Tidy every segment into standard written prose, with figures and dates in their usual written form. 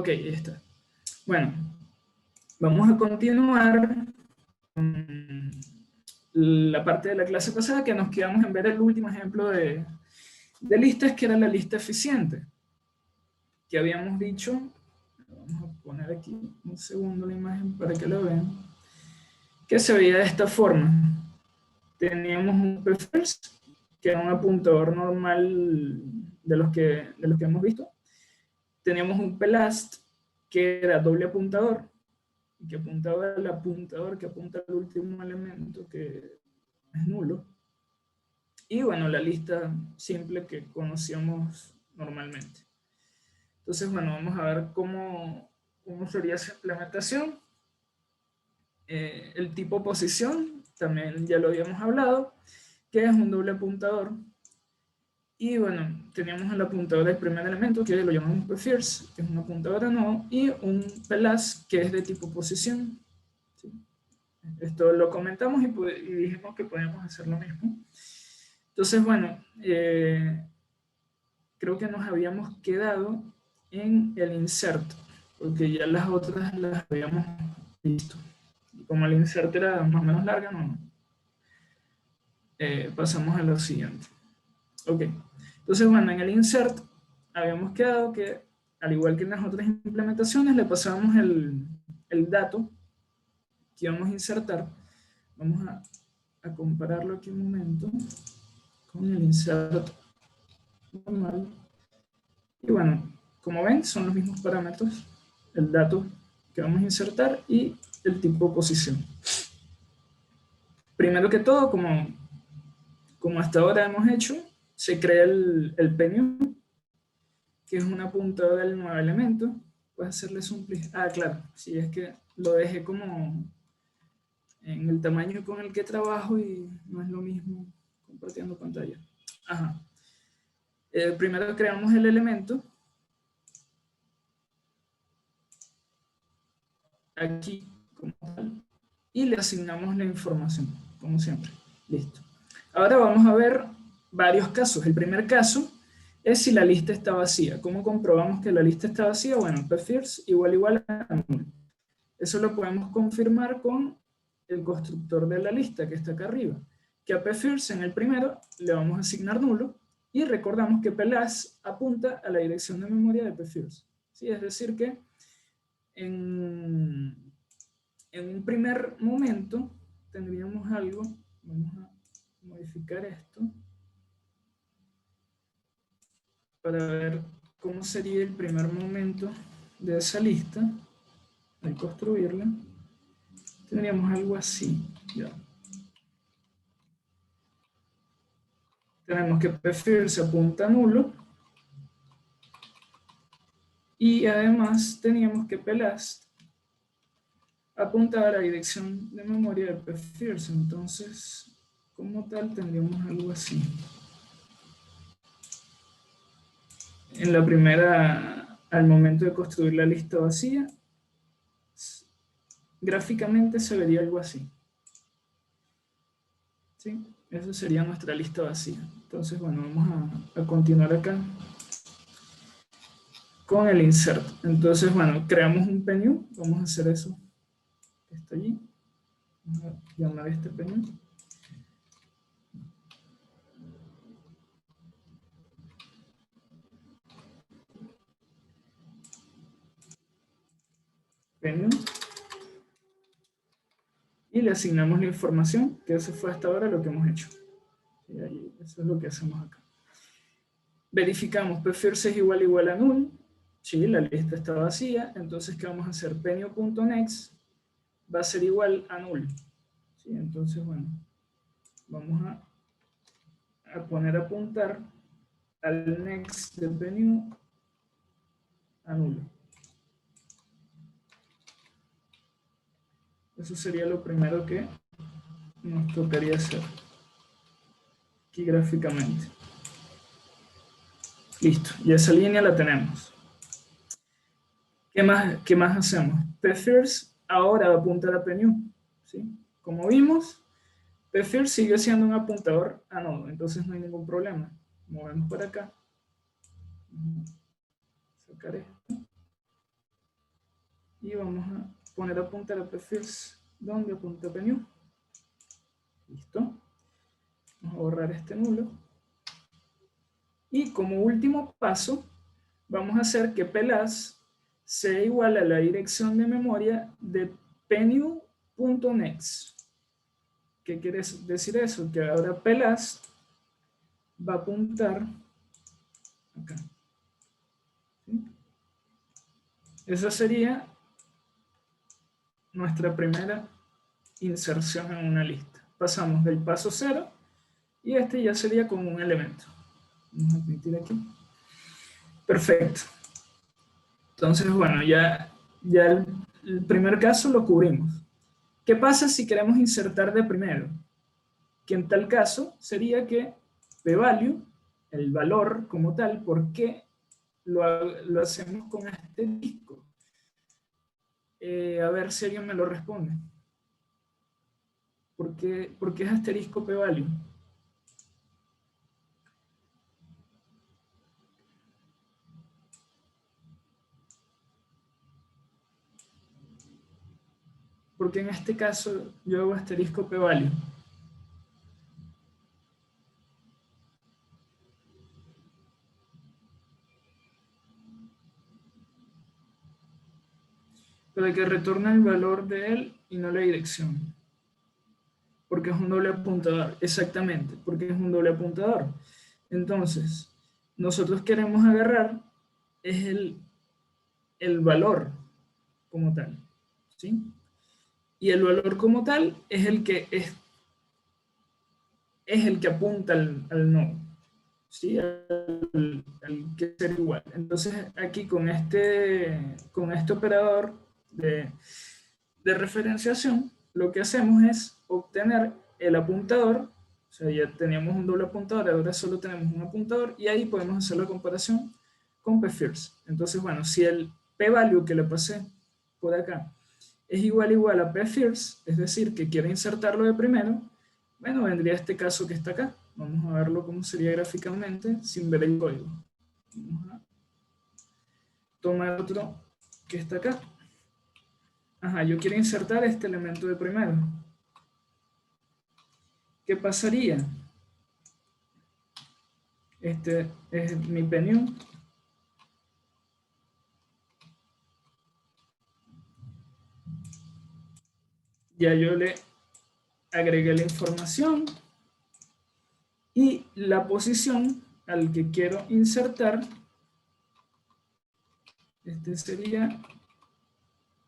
Ok, ya está. Bueno, vamos a continuar con la parte de la clase pasada que nos quedamos en ver el último ejemplo de listas, que era la lista eficiente. Que habíamos dicho, vamos a poner aquí un segundo la imagen para que lo vean, que se veía de esta forma. Teníamos un prefers, que era un apuntador normal de los que hemos visto. Teníamos un plast, que era doble apuntador, que apuntaba al apuntador que apunta al último elemento, que es nulo. Y bueno, la lista simple que conocíamos normalmente. Entonces, bueno, vamos a ver cómo sería esa implementación. El tipo posición, también ya lo habíamos hablado, que es un doble apuntador. Y bueno, teníamos el apuntador del primer elemento, que lo llamamos prefers, que es un apuntador a nodo, y un plus, que es de tipo posición. ¿Sí? Esto lo comentamos y dijimos que podíamos hacer lo mismo. Entonces, bueno, creo que nos habíamos quedado en el insert, porque ya las otras las habíamos visto. Y como el insert era más o menos larga, no, pasamos a lo siguiente. Ok, entonces bueno, en el insert habíamos quedado que, al igual que en las otras implementaciones, le pasábamos el dato que íbamos a insertar. Vamos a compararlo aquí un momento con el insert normal. Y bueno, como ven, son los mismos parámetros, el dato que vamos a insertar y el tipo posición. Primero que todo, como hasta ahora hemos hecho, se crea el penú, que es una punta del nuevo elemento. Puedes hacerle zoom, please. Ah, claro, si es que lo dejé como en el tamaño con el que trabajo y no es lo mismo compartiendo pantalla. Ajá. Primero creamos el elemento. Aquí, como tal, y le asignamos la información, como siempre. Listo. Ahora vamos a ver varios casos. El primer caso es si la lista está vacía. ¿Cómo comprobamos que la lista está vacía? Bueno, prefers igual a null. Eso lo podemos confirmar con el constructor de la lista que está acá arriba. Que a prefers en el primero le vamos a asignar nulo y recordamos que plus apunta a la dirección de memoria de prefers. ¿Sí? Es decir que en un primer momento tendríamos algo, vamos a modificar esto para ver cómo sería el primer momento de esa lista al construirla. Tendríamos algo así, ya. Tenemos que preferir se apunta a nulo y además teníamos que plus apuntar a la dirección de memoria de prefers. Entonces, como tal, tendríamos algo así. En la primera, al momento de construir la lista vacía, gráficamente se vería algo así. ¿Sí? Eso sería nuestra lista vacía. Entonces, bueno, vamos a continuar acá con el insert. Entonces, bueno, creamos un penú. Vamos a hacer eso que está allí. Vamos a llamar este penú. Penú. Y le asignamos la información, que eso fue hasta ahora lo que hemos hecho. Y ahí, eso es lo que hacemos acá. Verificamos prefers es igual a null. Sí, la lista está vacía. Entonces, ¿qué vamos a hacer? Penny.next va a ser igual a null. ¿Sí? Entonces, bueno, vamos a poner a apuntar al next de penny a nulo. Eso sería lo primero que nos tocaría hacer aquí gráficamente. Listo, y esa línea la tenemos. ¿Qué más hacemos? Prefers ahora va a apuntar a penny. ¿Sí? Como vimos, prefers sigue siendo un apuntador a nodo, entonces no hay ningún problema. Movemos para acá. Sacar esto. y vamos a poner a apuntar a pfirst donde apunta pnew. Listo. Vamos a borrar este nulo. Y como último paso, vamos a hacer que plas sea igual a la dirección de memoria de pnew.next. ¿Qué quiere decir eso? Que ahora plas va a apuntar acá. ¿Sí? Esa sería nuestra primera inserción en una lista. Pasamos del paso 0 y este ya sería como un elemento. Vamos a admitir aquí. Perfecto. Entonces, bueno, ya el primer caso lo cubrimos. ¿Qué pasa si queremos insertar de primero? Que en tal caso sería que pValue, el valor como tal, ¿por qué lo hacemos con asterisco? A ver si alguien me lo responde. ¿Por qué es asterisco pValue? Porque en este caso yo hago asterisco pValue. Para que retorne el valor de él y no la dirección. Porque es un doble apuntador. Exactamente, porque es un doble apuntador. Entonces, nosotros queremos agarrar es el valor como tal. ¿Sí? Y el valor como tal es el que es el que apunta al nodo, ¿sí? Al que ser igual. Entonces aquí con este operador de referenciación, lo que hacemos es obtener el apuntador, o sea, ya teníamos un doble apuntador, ahora solo tenemos un apuntador, y ahí podemos hacer la comparación con pfirst. Entonces, bueno, si el p-value que le pasé por acá es igual a pfirst, es decir, que quiero insertarlo de primero, bueno, vendría este caso que está acá. Vamos a verlo cómo sería gráficamente sin ver el código. Vamos a tomar otro que está acá. Ajá, yo quiero insertar este elemento de primero. ¿Qué pasaría? Este es mi pnew. Ya yo le agregué la información y la posición al que quiero insertar. Este sería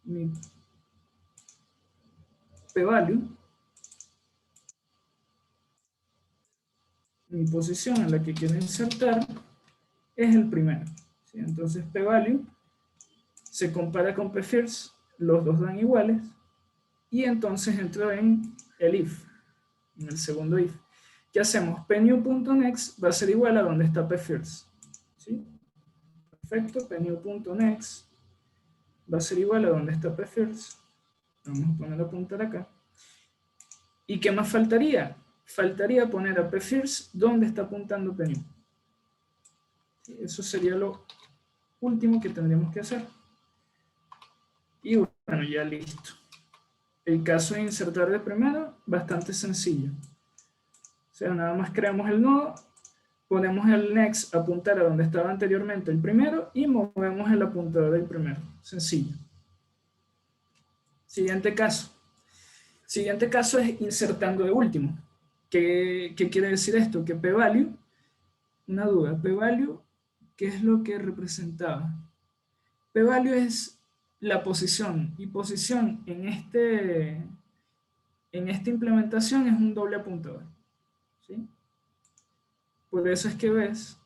mi p-value. Mi posición a la que quiero insertar es el primero. ¿Sí? Entonces p-value se compara con pfirst, los dos dan iguales, y entonces entro en el if, en el segundo if. ¿Qué hacemos? pnew.next va a ser igual a donde está pfirst. ¿Sí? Perfecto, pnew.next va a ser igual a donde está pfirst. Vamos a poner a apuntar acá. ¿Y qué más faltaría? Faltaría poner a pfirst donde está apuntando pnew. ¿Sí? Eso sería lo último que tendríamos que hacer. Y bueno, ya listo. El caso de insertar de primero, bastante sencillo. O sea, nada más creamos el nodo, ponemos el next a apuntar a donde estaba anteriormente el primero y movemos el apuntador del primero. Sencillo. Siguiente caso. Siguiente caso es insertando de último. ¿Qué quiere decir esto? Que p-value, una duda, p-value, ¿qué es lo que representaba? P-value es la posición, y posición en esta implementación es un doble apuntador. ¿Sí? Por eso es que ves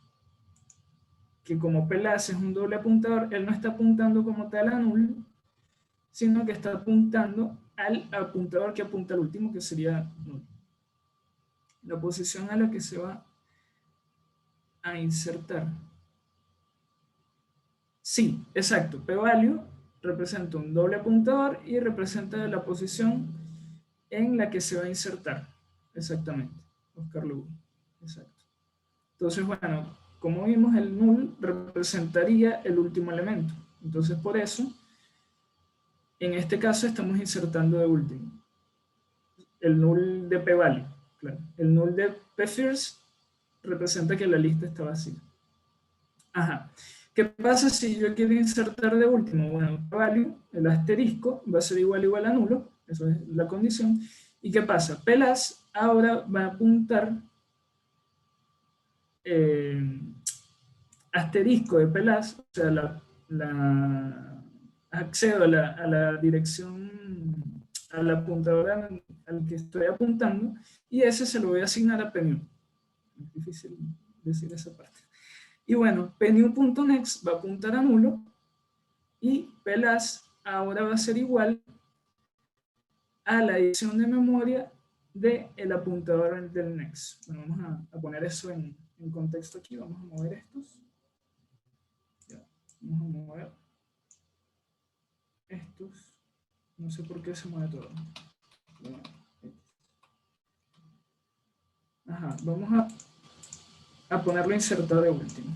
que como plas es un doble apuntador, él no está apuntando como tal a null, sino que está apuntando al apuntador que apunta al último, que sería null. La posición a la que se va a insertar. Sí, exacto. p-value representa un doble apuntador y representa la posición en la que se va a insertar. Exactamente. Oscar Lugo. Exacto. Entonces, bueno, como vimos, el null representaría el último elemento. Entonces, por eso, En este caso estamos insertando de último. El null de p-value, claro. El null de p-first representa que la lista está vacía. Ajá. ¿Qué pasa si yo quiero insertar de último? Bueno, p-value, el asterisco, va a ser igual a nulo. Eso es la condición. ¿Y qué pasa? P-las ahora va a apuntar asterisco de P-las, o sea, accedo a la dirección, al apuntador al que estoy apuntando, y ese se lo voy a asignar a PNU. Es difícil decir esa parte. Y bueno, PNU.next va a apuntar a nulo, y P-las ahora va a ser igual a la dirección de memoria del apuntador del next. Bueno, vamos a poner eso en contexto aquí. Vamos a mover estos. Vamos a mover estos. No sé por qué se mueve todo. Ajá, vamos a ponerlo insertado de último.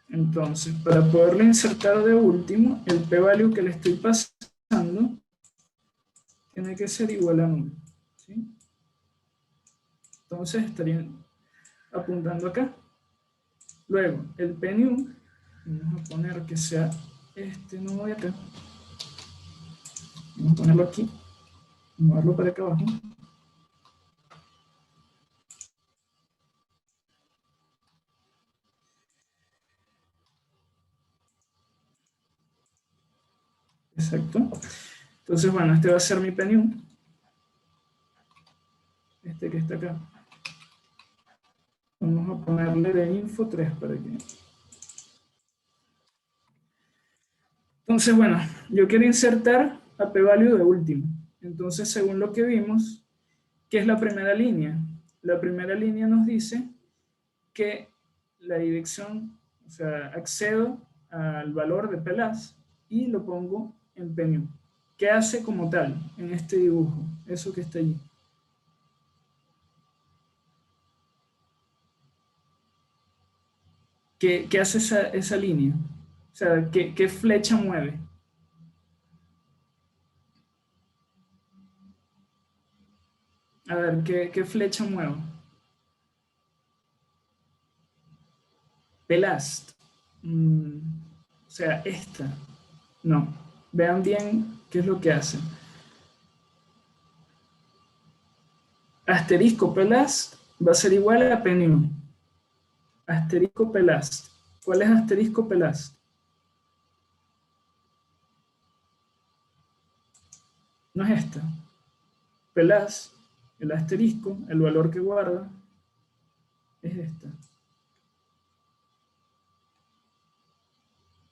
Entonces, para poderlo insertar de último, el p-value que le estoy pasando tiene que ser igual a 1. ¿Sí? Entonces estarían apuntando acá. Luego, el p-new, vamos a poner que sea este nodo de acá. Vamos a ponerlo aquí, moverlo para acá abajo. Exacto. Entonces, bueno, este va a ser mi p-new. Este que está acá. Vamos a ponerle de info 3 para que... Entonces, bueno, yo quiero insertar a p-value de último. Entonces, según lo que vimos, ¿qué es la primera línea? La primera línea nos dice que la dirección, o sea, accedo al valor de p-las y lo pongo en p-new. ¿Qué hace como tal en este dibujo? Eso que está allí. ¿Qué hace esa línea? O sea, ¿qué flecha mueve? A ver, ¿qué flecha muevo? Pelast. O sea, esta. No. Vean bien qué es lo que hace. Asterisco Pelast va a ser igual a PNU. Asterisco Pelast. ¿Cuál es asterisco Pelast? No es esta. Pelast, el asterisco, el valor que guarda, es esta.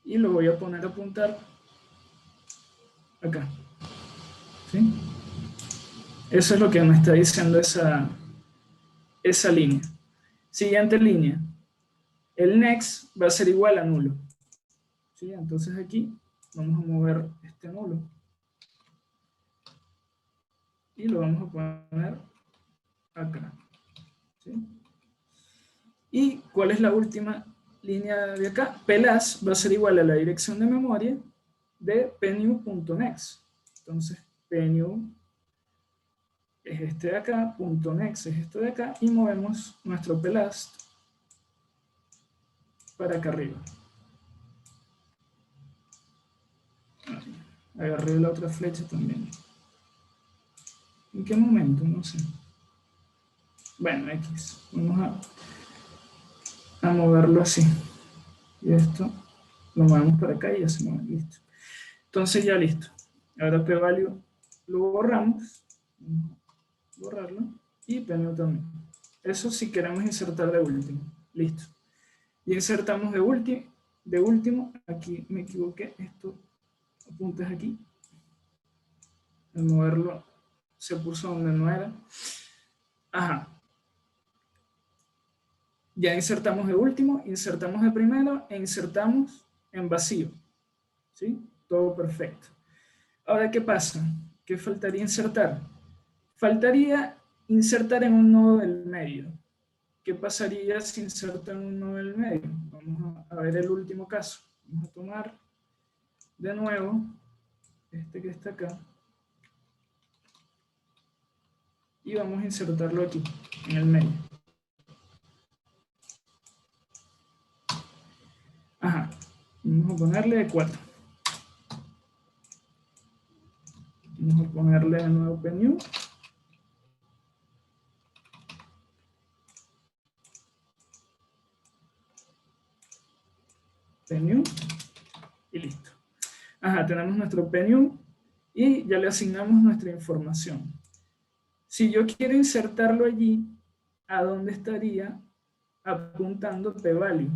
Y lo voy a poner a apuntar acá. ¿Sí? Eso es lo que me está diciendo esa línea. Siguiente línea. El next va a ser igual a nulo. ¿Sí? Entonces aquí vamos a mover este nulo. Y lo vamos a poner acá. ¿Sí? ¿Y cuál es la última línea de acá? P-las va a ser igual a la dirección de memoria de pnew.next. Entonces, pnew es este de acá, .next es este de acá, y movemos nuestro plast para acá arriba. Agarré la otra flecha también. ¿En qué momento? No sé. Bueno, X. Vamos a moverlo así. Y esto lo movemos para acá y ya se mueve. Listo. Entonces ya listo. Ahora p-value lo borramos. Vamos a borrarlo. Y p-new también. Eso si queremos insertar de último. Listo. Y insertamos de último. Aquí me equivoqué. Esto apuntes aquí. Al moverlo se puso donde no era. Ajá. Ya insertamos de último, insertamos de primero e insertamos en vacío. ¿Sí? Todo perfecto. Ahora, ¿qué pasa? ¿Qué faltaría insertar? Faltaría insertar en un nodo del medio. ¿Qué pasaría si inserto en un nodo del medio? Vamos a ver el último caso. Vamos a tomar de nuevo, este que está acá, y vamos a insertarlo aquí, en el medio. Ajá, vamos a ponerle de 4. Vamos a ponerle de nuevo PNU. PNU y listo. Ajá, tenemos nuestro PNU y ya le asignamos nuestra información. Si yo quiero insertarlo allí, ¿a dónde estaría apuntando p-value?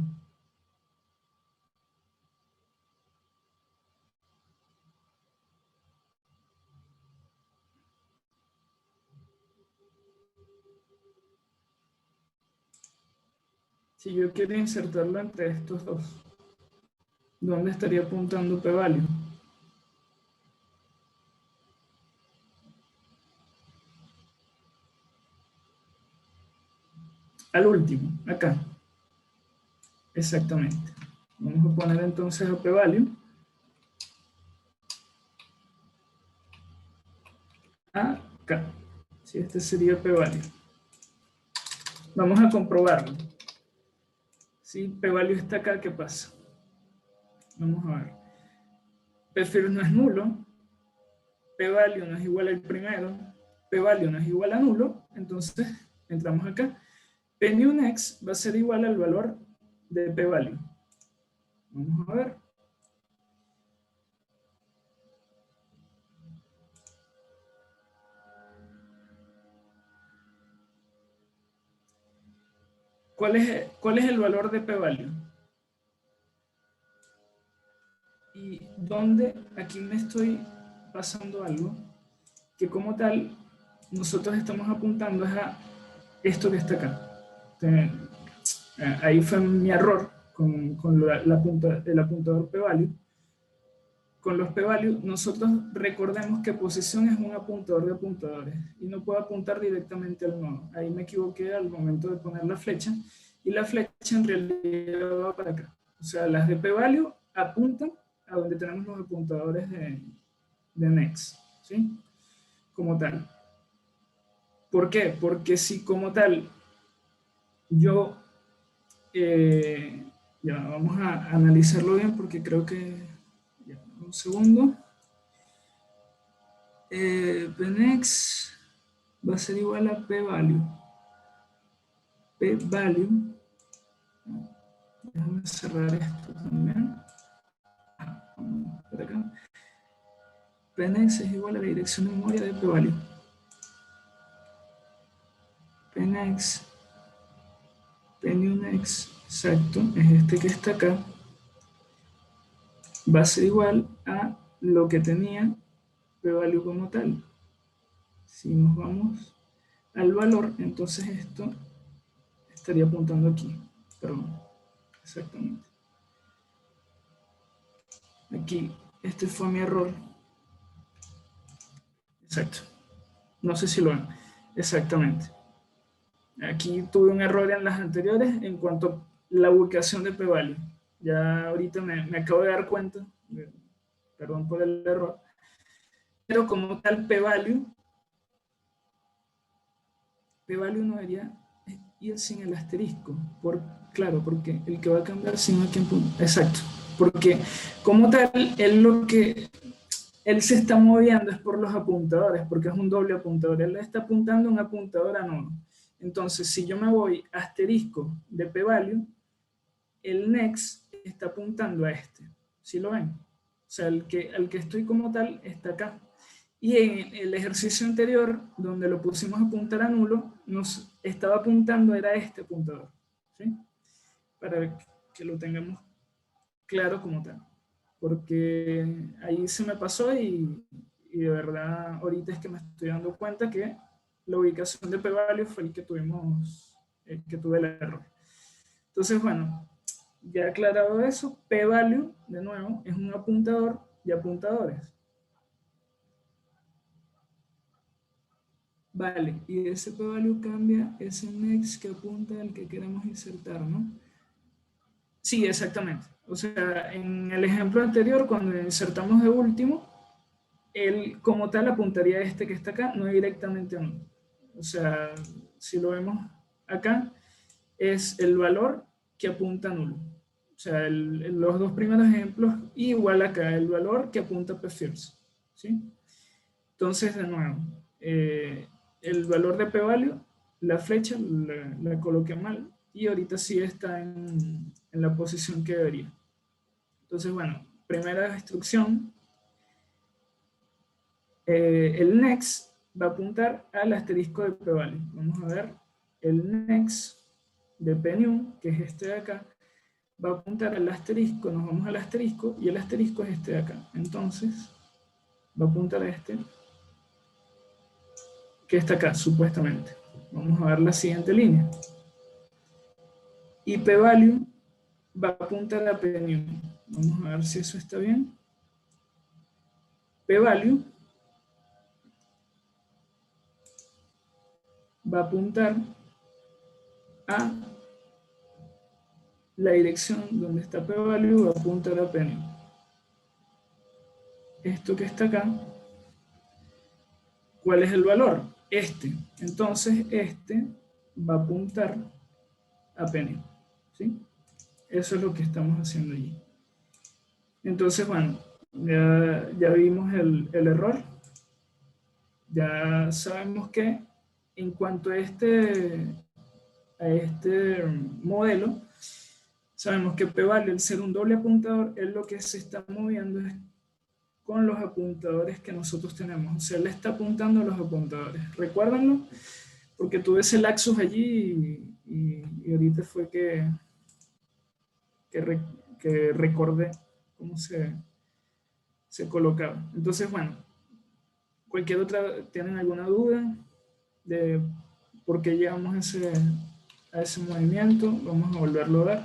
Si yo quiero insertarlo entre estos dos, ¿dónde estaría apuntando p-value? Al último, acá. Exactamente. Vamos a poner entonces a p-value acá. Si este sería p-value. Vamos a comprobarlo. Si p-value está acá, ¿qué pasa? Vamos a ver. P-first no es nulo, p-value no es igual al primero, p-value no es igual a nulo, entonces entramos acá. p-new-next va a ser igual al valor de p-value. Vamos a ver. ¿Cuál es el valor de p-value? Y dónde aquí me estoy pasando algo que como tal nosotros estamos apuntando es a esto que está acá. Ahí fue mi error con el apuntador p-value. Con los p-value, nosotros recordemos que posición es un apuntador de apuntadores y no puedo apuntar directamente al nodo. Ahí me equivoqué al momento de poner la flecha y la flecha en realidad va para acá. O sea, las de p-value apuntan a donde tenemos los apuntadores de next, ¿sí? Como tal. ¿Por qué? Porque si como tal yo, ya vamos a analizarlo bien porque creo que, ya, un segundo. Pnex va a ser igual a p-value. P-value, déjame cerrar esto también. Por acá. Pnex es igual a la dirección de memoria de p-value. Pnex, pnewnext, exacto, es este que está acá. Va a ser igual a lo que tenía p-value como tal. Si nos vamos al valor, entonces esto estaría apuntando aquí. Perdón, exactamente. Aquí, este fue mi error. Exacto. No sé si lo ven. Exactamente. Aquí tuve un error en las anteriores en cuanto a la ubicación de p-value. Ya ahorita me acabo de dar cuenta. Perdón por el error. Pero como tal p-value no debería ir sin el asterisco. Claro, porque el que va a cambiar sin aquí en punto. Exacto. Porque como tal, él se está moviendo es por los apuntadores, porque es un doble apuntador. Él está apuntando un apuntador a nodo. Entonces, si yo me voy a asterisco de p-value, el next está apuntando a este. ¿Sí lo ven? O sea, el que estoy como tal está acá. Y en el ejercicio anterior, donde lo pusimos a apuntar a nulo, nos estaba apuntando, era este apuntador. ¿Sí? Para que lo tengamos claro como tal. Porque ahí se me pasó y de verdad ahorita es que me estoy dando cuenta que la ubicación de p-value fue el que tuve el error. Entonces, bueno, ya aclarado eso, p-value, de nuevo, es un apuntador de apuntadores. Vale, y ese p-value cambia ese next que apunta al que queremos insertar, ¿no? Sí, exactamente. O sea, en el ejemplo anterior, cuando insertamos de último, él como tal apuntaría a este que está acá, no directamente a 1. O sea, si lo vemos acá, es el valor que apunta a nulo. O sea, los dos primeros ejemplos, igual acá, el valor que apunta a p-first. ¿Sí? Entonces, de nuevo, el valor de p-value, la flecha la coloqué mal y ahorita sí está en la posición que debería. Entonces, bueno, primera instrucción, el next va a apuntar al asterisco de p-value. Vamos a ver, el next de p-new, que es este de acá, va a apuntar al asterisco, nos vamos al asterisco, y el asterisco es este de acá. Entonces, va a apuntar a este, que está acá, supuestamente. Vamos a ver la siguiente línea. Y p-value va a apuntar a p-new. Vamos a ver si eso está bien. P-value va a apuntar a la dirección donde está p-value, va a apuntar a p-new. Esto que está acá, ¿cuál es el valor? Este. Entonces, este va a apuntar a p-new. ¿Sí? Eso es lo que estamos haciendo allí. Entonces, bueno, ya vimos el error. Ya sabemos que en cuanto a este modelo, sabemos que p-value, al ser un doble apuntador, es lo que se está moviendo es con los apuntadores que nosotros tenemos. O sea, le está apuntando a los apuntadores. Recuérdenlo, porque tuve ese lapsus allí y ahorita fue que recordé cómo se colocaba. Entonces, bueno, cualquier otra, ¿tienen alguna duda de por qué llegamos a ese movimiento? Vamos a volverlo a ver.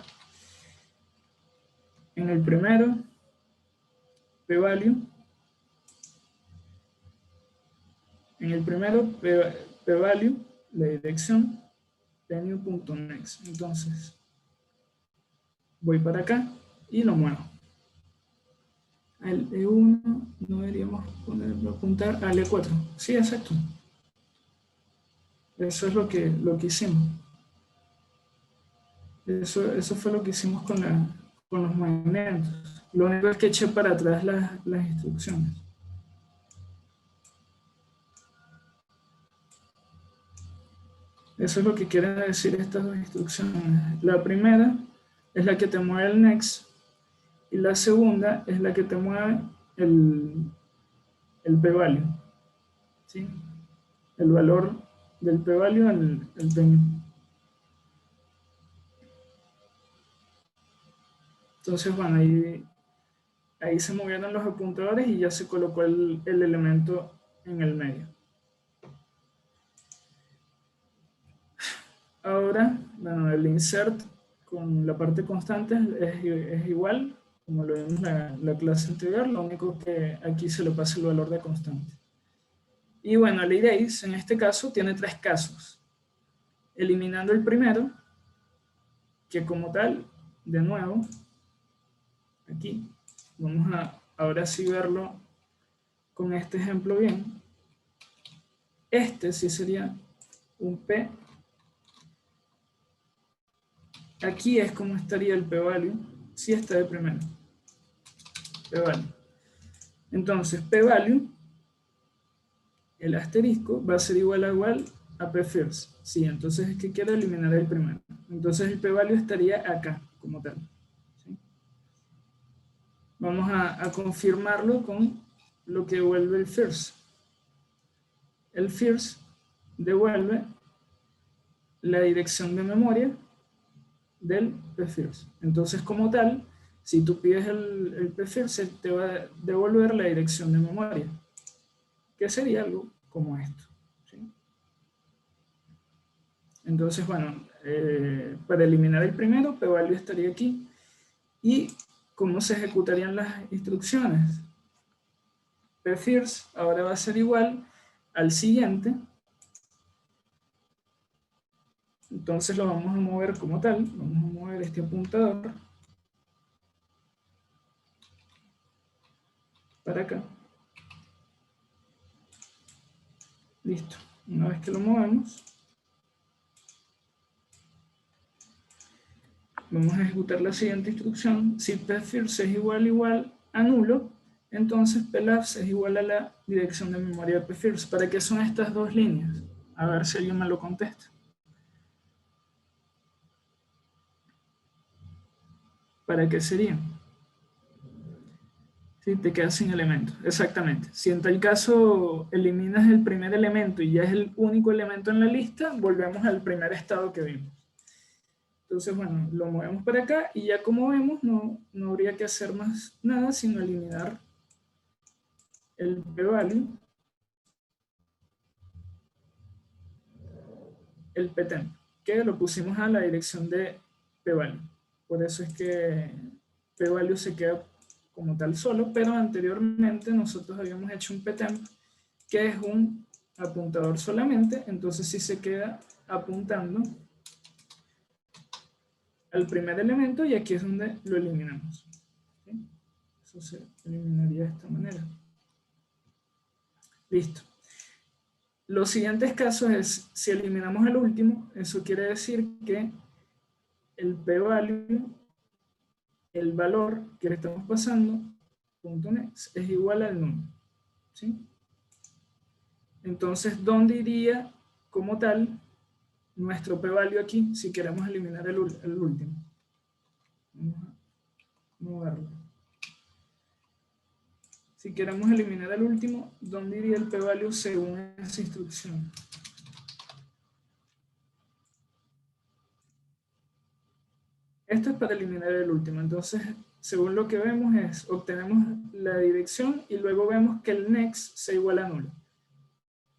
En el primero, p-value. En el primero, p-value, la dirección, p-new.next. Entonces, voy para acá y lo muevo. Al E1 no deberíamos apuntar al E4. Sí, exacto. Eso es lo que hicimos. Eso fue lo que hicimos con los movimientos. Lo único es que eché para atrás las instrucciones. Eso es lo que quieren decir estas dos instrucciones. La primera es la que te mueve el next y la segunda es la que te mueve el p-value. ¿Sí? El valor del p-value al p-new. Entonces, bueno, ahí se movieron los apuntadores y ya se colocó el elemento en el medio. Ahora, bueno, el insert con la parte constante es igual, como lo vimos en la clase anterior, lo único que aquí se le pasa el valor de constante. Y bueno, el erase en este caso tiene 3 casos. Eliminando el primero, que como tal, de nuevo, aquí, vamos a ahora sí verlo con este ejemplo bien. Este sí sería un P. Aquí es como estaría el p-value si está de primero. P-value. Entonces, p-value, el asterisco, va a ser igual a p-first. Sí, entonces es que quiero eliminar el primero. Entonces el p-value estaría acá, como tal. ¿Sí? Vamos a confirmarlo con lo que devuelve el first. El first devuelve la dirección de memoria del p-first. Entonces, como tal, si tú pides el p-first, se te va a devolver la dirección de memoria, que sería algo como esto. ¿Sí? Entonces, bueno, para eliminar el primero, p-value estaría aquí. ¿Y cómo se ejecutarían las instrucciones? p-first ahora va a ser igual al siguiente. Entonces lo vamos a mover como tal. Vamos a mover este apuntador. para acá. Listo. Una vez que lo movemos, vamos a ejecutar la siguiente instrucción. Si pfirst es igual a nulo, entonces plabs es igual a la dirección de memoria de pfirst. ¿Para qué son estas dos líneas? A ver si alguien me lo contesta. ¿Para qué serían? Sí, te quedas sin elementos, exactamente. Si en tal caso eliminas el primer elemento y ya es el único elemento en la lista, volvemos al primer estado que vimos. Entonces, bueno, lo movemos para acá y ya como vemos, no habría que hacer más nada sino eliminar el p-value, el ptemp, que lo pusimos a la dirección de p-value. Por eso es que p-value se queda como tal solo, pero anteriormente nosotros habíamos hecho un ptemp que es un apuntador solamente, entonces sí se queda apuntando al primer elemento y aquí es donde lo eliminamos. ¿Sí? Eso se eliminaría de esta manera. Listo. Los siguientes casos es, si eliminamos el último, eso quiere decir que el p-value, el valor que le estamos pasando, .next, es igual al número. ¿Sí? Entonces, ¿dónde iría como tal nuestro p-value aquí si queremos eliminar el último? Vamos a moverlo. Si queremos eliminar el último, ¿dónde iría el p-value según esa instrucción? Esto es para eliminar el último. Entonces, según lo que vemos es, obtenemos la dirección y luego vemos que el next se iguala a nulo.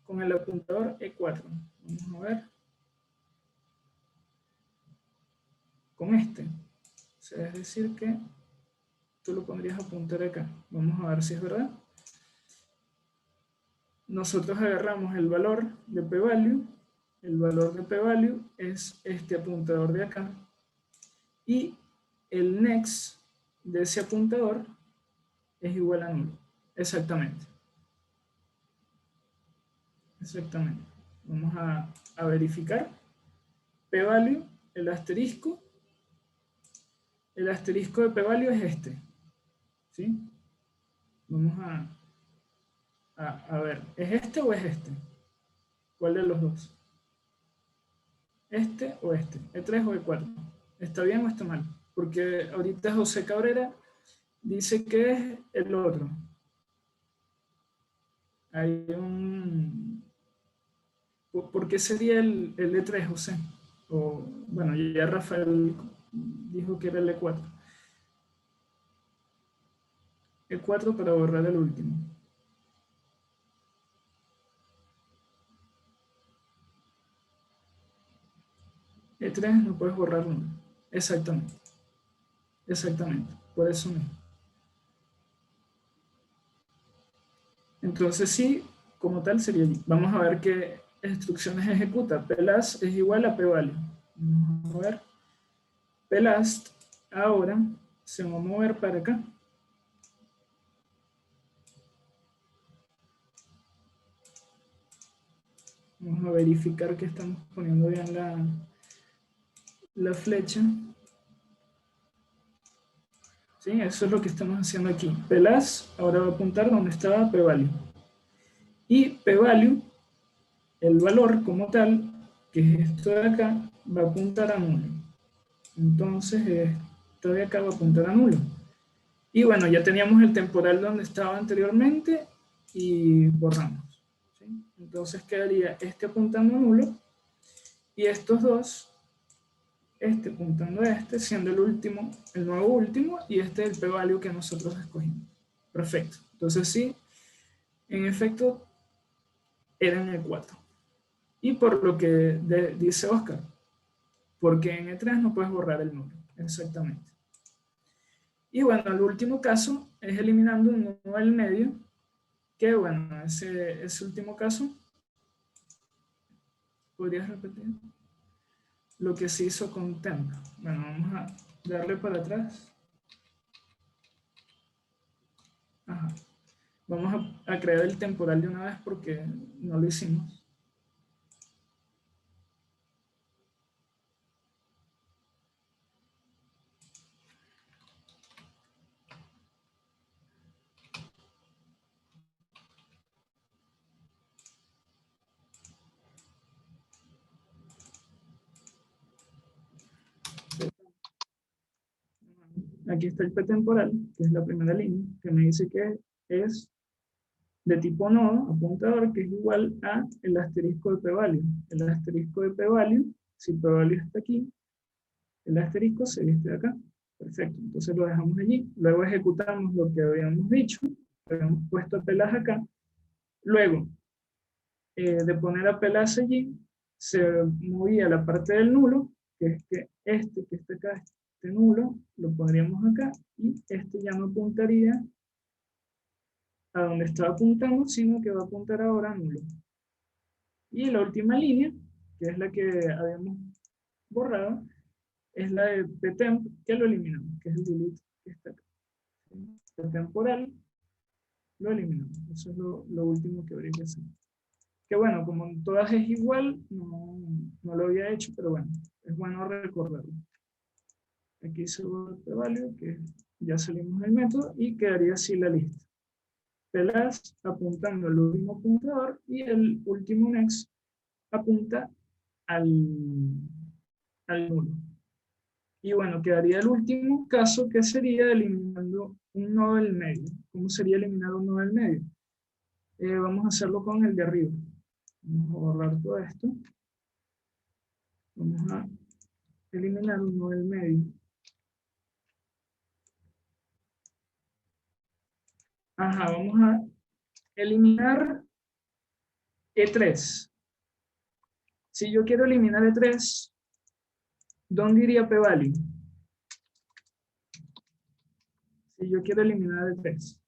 Con el apuntador E4. Vamos a ver. Con este. O sea, es decir que tú lo pondrías a apuntar acá. Vamos a ver si es verdad. Nosotros agarramos el valor de p-value. El valor de p-value es este apuntador de acá. Y el next de ese apuntador es igual a nulo. Exactamente. Exactamente. Vamos a verificar. P-value, el asterisco de p-value es este. ¿Sí? Vamos a ver, ¿es este o es este? ¿Cuál de los dos? ¿Este o este? ¿E3 o E4? ¿Está bien o está mal? Porque ahorita José Cabrera dice que es el otro. Hay un... ¿Por qué sería el E3, José? O, bueno, ya Rafael dijo que era el E4. E4 para borrar el último. E3 no puedes borrar uno. Exactamente. Exactamente. Por eso mismo. Entonces sí, como tal sería allí. Vamos a ver qué instrucciones ejecuta. Plast es igual a p-value. Vamos a ver. Plast ahora se va a mover para acá. Vamos a verificar que estamos poniendo bien la flecha. ¿Sí? Eso es lo que estamos haciendo aquí. Plast ahora va a apuntar donde estaba p-value. Y p-value, el valor como tal, que es esto de acá, va a apuntar a nulo. Entonces, esto de acá va a apuntar a nulo. Y bueno, ya teníamos el temporal donde estaba anteriormente y borramos. ¿Sí? Entonces quedaría este apuntando a nulo y estos dos, este apuntando a este, siendo el último, el nuevo último, y este el p-value que nosotros escogimos. Perfecto. Entonces sí, en efecto, eran el 4. Y por lo que dice Oscar, porque en E3 no puedes borrar el nulo. Exactamente. Y bueno, el último caso es eliminando un nudo del medio, que bueno, ese último caso, ¿podrías repetir? Lo que se hizo con temp. Bueno, vamos a darle para atrás. Ajá. Vamos a crear el temporal de una vez porque no lo hicimos. Aquí está el P temporal, que es la primera línea, que me dice que es de tipo nodo, apuntador, que es igual a el asterisco de p-value. El asterisco de p-value, si p-value está aquí, el asterisco sería este de acá. Perfecto, entonces lo dejamos allí. Luego ejecutamos lo que habíamos dicho, habíamos puesto pelas acá. Luego, de poner a pelas allí, se movía la parte del nulo, que es que que está acá, este nulo, lo pondríamos acá, y este ya no apuntaría a donde estaba apuntando, sino que va a apuntar ahora a nulo. Y la última línea, que es la que habíamos borrado, es la de ptemp, que lo eliminamos, que es el delete que está acá. Temporal, lo eliminamos. Eso es lo último que habría que hacer. Que bueno, como en todas es igual, no lo había hecho, pero bueno, es bueno recordarlo. Aquí se borra el value, que ya salimos del método, y quedaría así la lista. Pelas apuntando al último apuntador y el último next apunta al, al nulo. Y bueno, quedaría el último caso que sería eliminando un nodo del medio. ¿Cómo sería eliminar un nodo del medio? Vamos a hacerlo con el de arriba. Vamos a borrar todo esto. Vamos a eliminar un nodo del medio. Ajá, vamos a eliminar E3. Si yo quiero eliminar E3, ¿dónde iría p-value? Si yo quiero eliminar E3.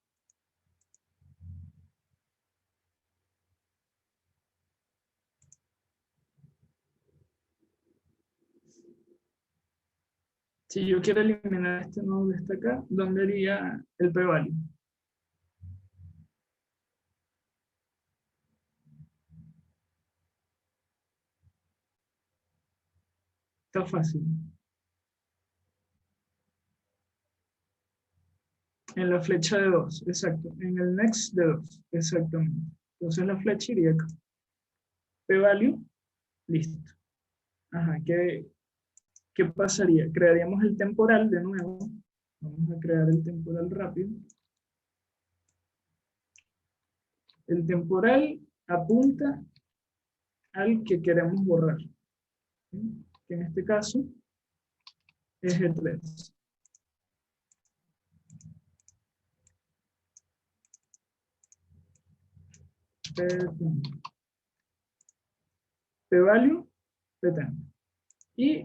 Si yo quiero eliminar este nodo de este acá, ¿dónde iría el p-value? Está fácil. En la flecha de 2, exacto. En el next de 2, exactamente. Entonces la flecha iría acá. P-value, listo. Ajá, ¿qué pasaría? Crearíamos el temporal de nuevo. Vamos a crear el temporal rápido. El temporal apunta al que queremos borrar, ¿sí? Que en este caso es el 3. P-value, P-temp. Y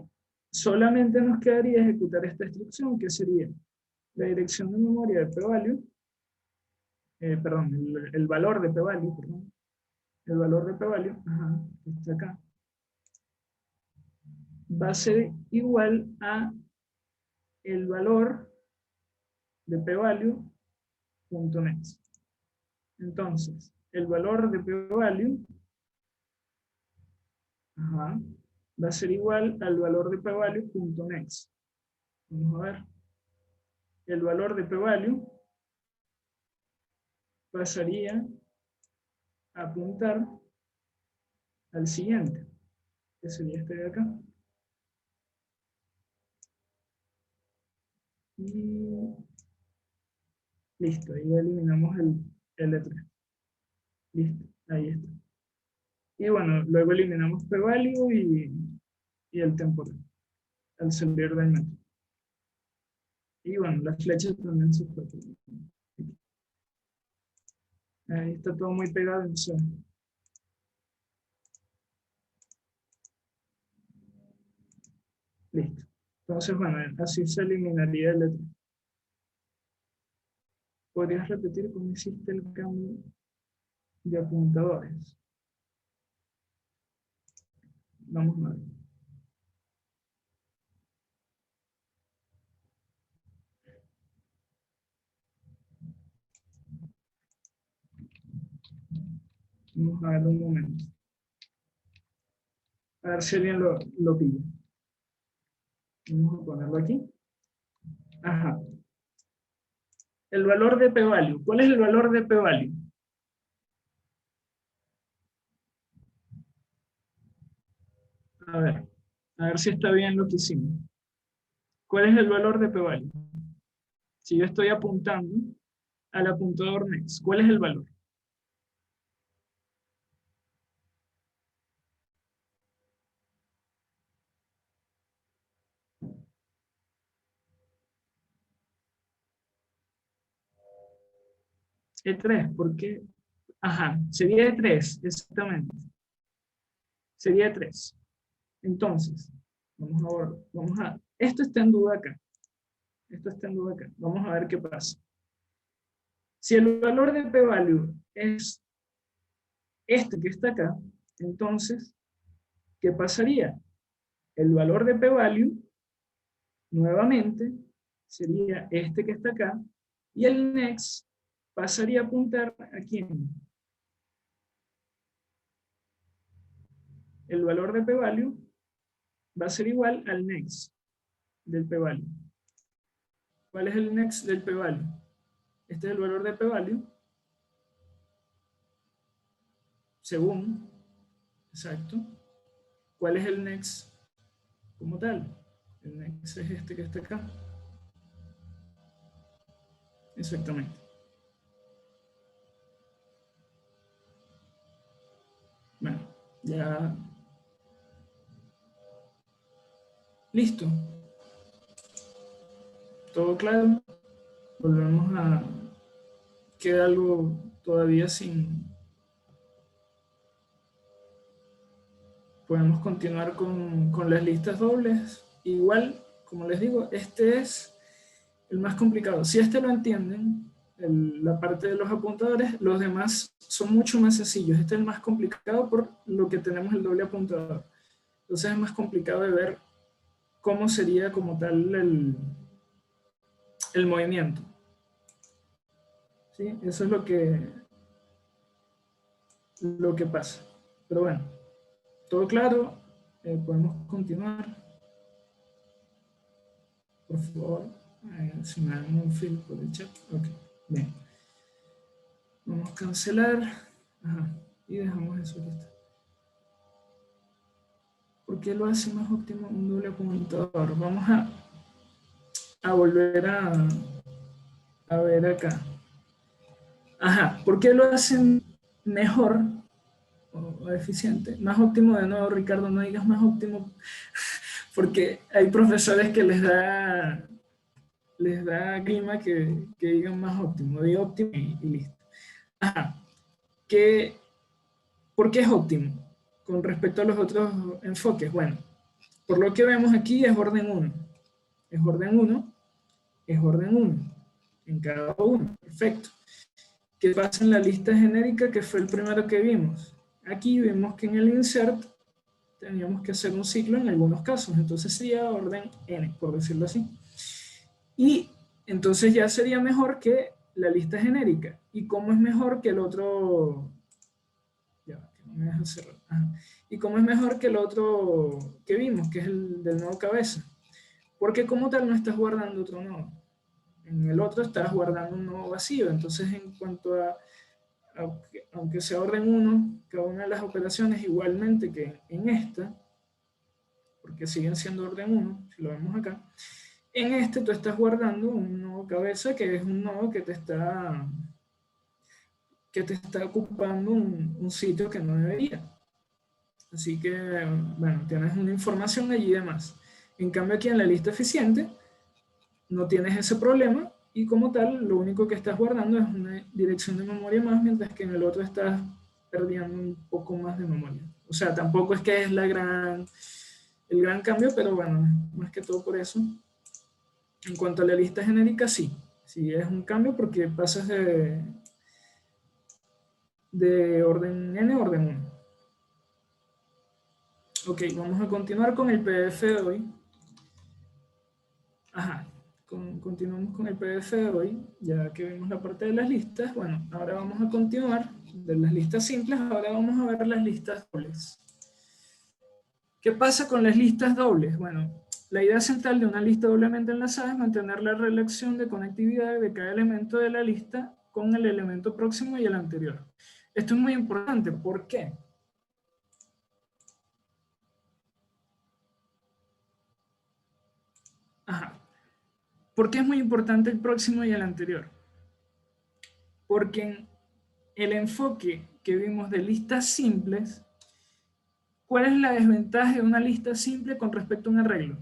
solamente nos quedaría ejecutar esta instrucción, que sería la dirección de memoria de p-value, perdón, el valor de p-value, perdón, el valor de p-value, ajá, está acá, va a ser igual a el valor de p-value.next. Entonces, el valor de p-value, ajá, va a ser igual al valor de p-value.next. Vamos a ver. El valor de p-value pasaría a apuntar al siguiente, que sería este de acá. Y listo, ahí eliminamos el de 3. Listo, ahí está. Y bueno, luego eliminamos p-value y el temporal al salir del método. Y bueno, las flechas también se fue. Ahí está todo muy pegado, no sé. Listo. Entonces, bueno, así se eliminaría el letra. ¿Podrías repetir cómo hiciste el cambio de apuntadores? Vamos a ver. Vamos a ver un momento. A ver si alguien lo pilla. Vamos a ponerlo aquí. Ajá. El valor de p-value. ¿Cuál es el valor de p-value? A ver si está bien lo que hicimos. ¿Cuál es el valor de p-value? Si yo estoy apuntando al apuntador next, ¿cuál es el valor? E3, ¿por qué? Ajá, sería E3, exactamente. Sería E3. Entonces, esto está en duda acá. Esto está en duda acá. Vamos a ver qué pasa. Si el valor de p-value es este que está acá, entonces, ¿qué pasaría? El valor de p-value, nuevamente, sería este que está acá, y el next pasaría a apuntar a quién. El valor de p-value va a ser igual al next del p-value. ¿Cuál es el next del p-value? Este es el valor de p-value, según, exacto. ¿Cuál es el next como tal? El next es este que está acá. Exactamente. Bueno, ya listo. Todo claro. Volvemos a... Queda algo todavía sin... Podemos continuar con las listas dobles. Igual, como les digo, este es el más complicado. Si este lo entienden, la parte de los apuntadores, los demás son mucho más sencillos. Este es el más complicado por lo que tenemos el doble apuntador. Entonces es más complicado de ver cómo sería como tal el movimiento. ¿Sí? Eso es lo que pasa. Pero bueno, todo claro. Podemos continuar. Por favor, si me dan un fill por el chat. Ok, bien. Vamos a cancelar. Ajá, y dejamos eso que está. ¿Por qué lo hace más óptimo un doble apuntador? Vamos a volver a ver acá. Ajá, ¿por qué lo hacen mejor o eficiente? Más óptimo, de nuevo, Ricardo, no digas más óptimo, porque hay profesores que les da clima que digan más óptimo, diga óptimo y listo. Ajá, ¿qué, ¿por qué es óptimo con respecto a los otros enfoques? Bueno, por lo que vemos aquí es orden 1. Es orden 1, es orden 1 en cada uno. Perfecto. ¿Qué pasa en la lista genérica que fue el primero que vimos? Aquí vemos que en el insert teníamos que hacer un ciclo en algunos casos, entonces sería orden n, por decirlo así. Y entonces ya sería mejor que la lista genérica. ¿Y cómo es mejor que el otro? Ya, que no me deja cerrar. Ajá. ¿Y cómo es mejor que el otro que vimos, que es el del nodo cabeza? Porque como tal no estás guardando otro nodo. En el otro estás guardando un nodo vacío. Entonces, en cuanto a, aunque sea orden 1, cada una de las operaciones igualmente que en esta, porque siguen siendo orden 1, si lo vemos acá, en este tú estás guardando un nodo cabeza, que es un nodo que te está ocupando un sitio que no debería. Así que, bueno, tienes una información allí y demás. En cambio, aquí en la lista eficiente, no tienes ese problema y como tal, lo único que estás guardando es una dirección de memoria más, mientras que en el otro estás perdiendo un poco más de memoria. O sea, tampoco es que es el gran cambio, pero bueno, más que todo por eso. En cuanto a la lista genérica, sí. Sí, es un cambio porque pasas de orden n a orden 1. Ok, vamos a continuar con el PDF de hoy. Ajá, continuamos con el PDF de hoy, ya que vimos la parte de las listas. Bueno, ahora vamos a continuar de las listas simples, ahora vamos a ver las listas dobles. ¿Qué pasa con las listas dobles? Bueno, la idea central de una lista doblemente enlazada es mantener la relación de conectividad de cada elemento de la lista con el elemento próximo y el anterior. Esto es muy importante. ¿Por qué? Ajá. ¿Por qué es muy importante el próximo y el anterior? Porque en el enfoque que vimos de listas simples, ¿cuál es la desventaja de una lista simple con respecto a un arreglo?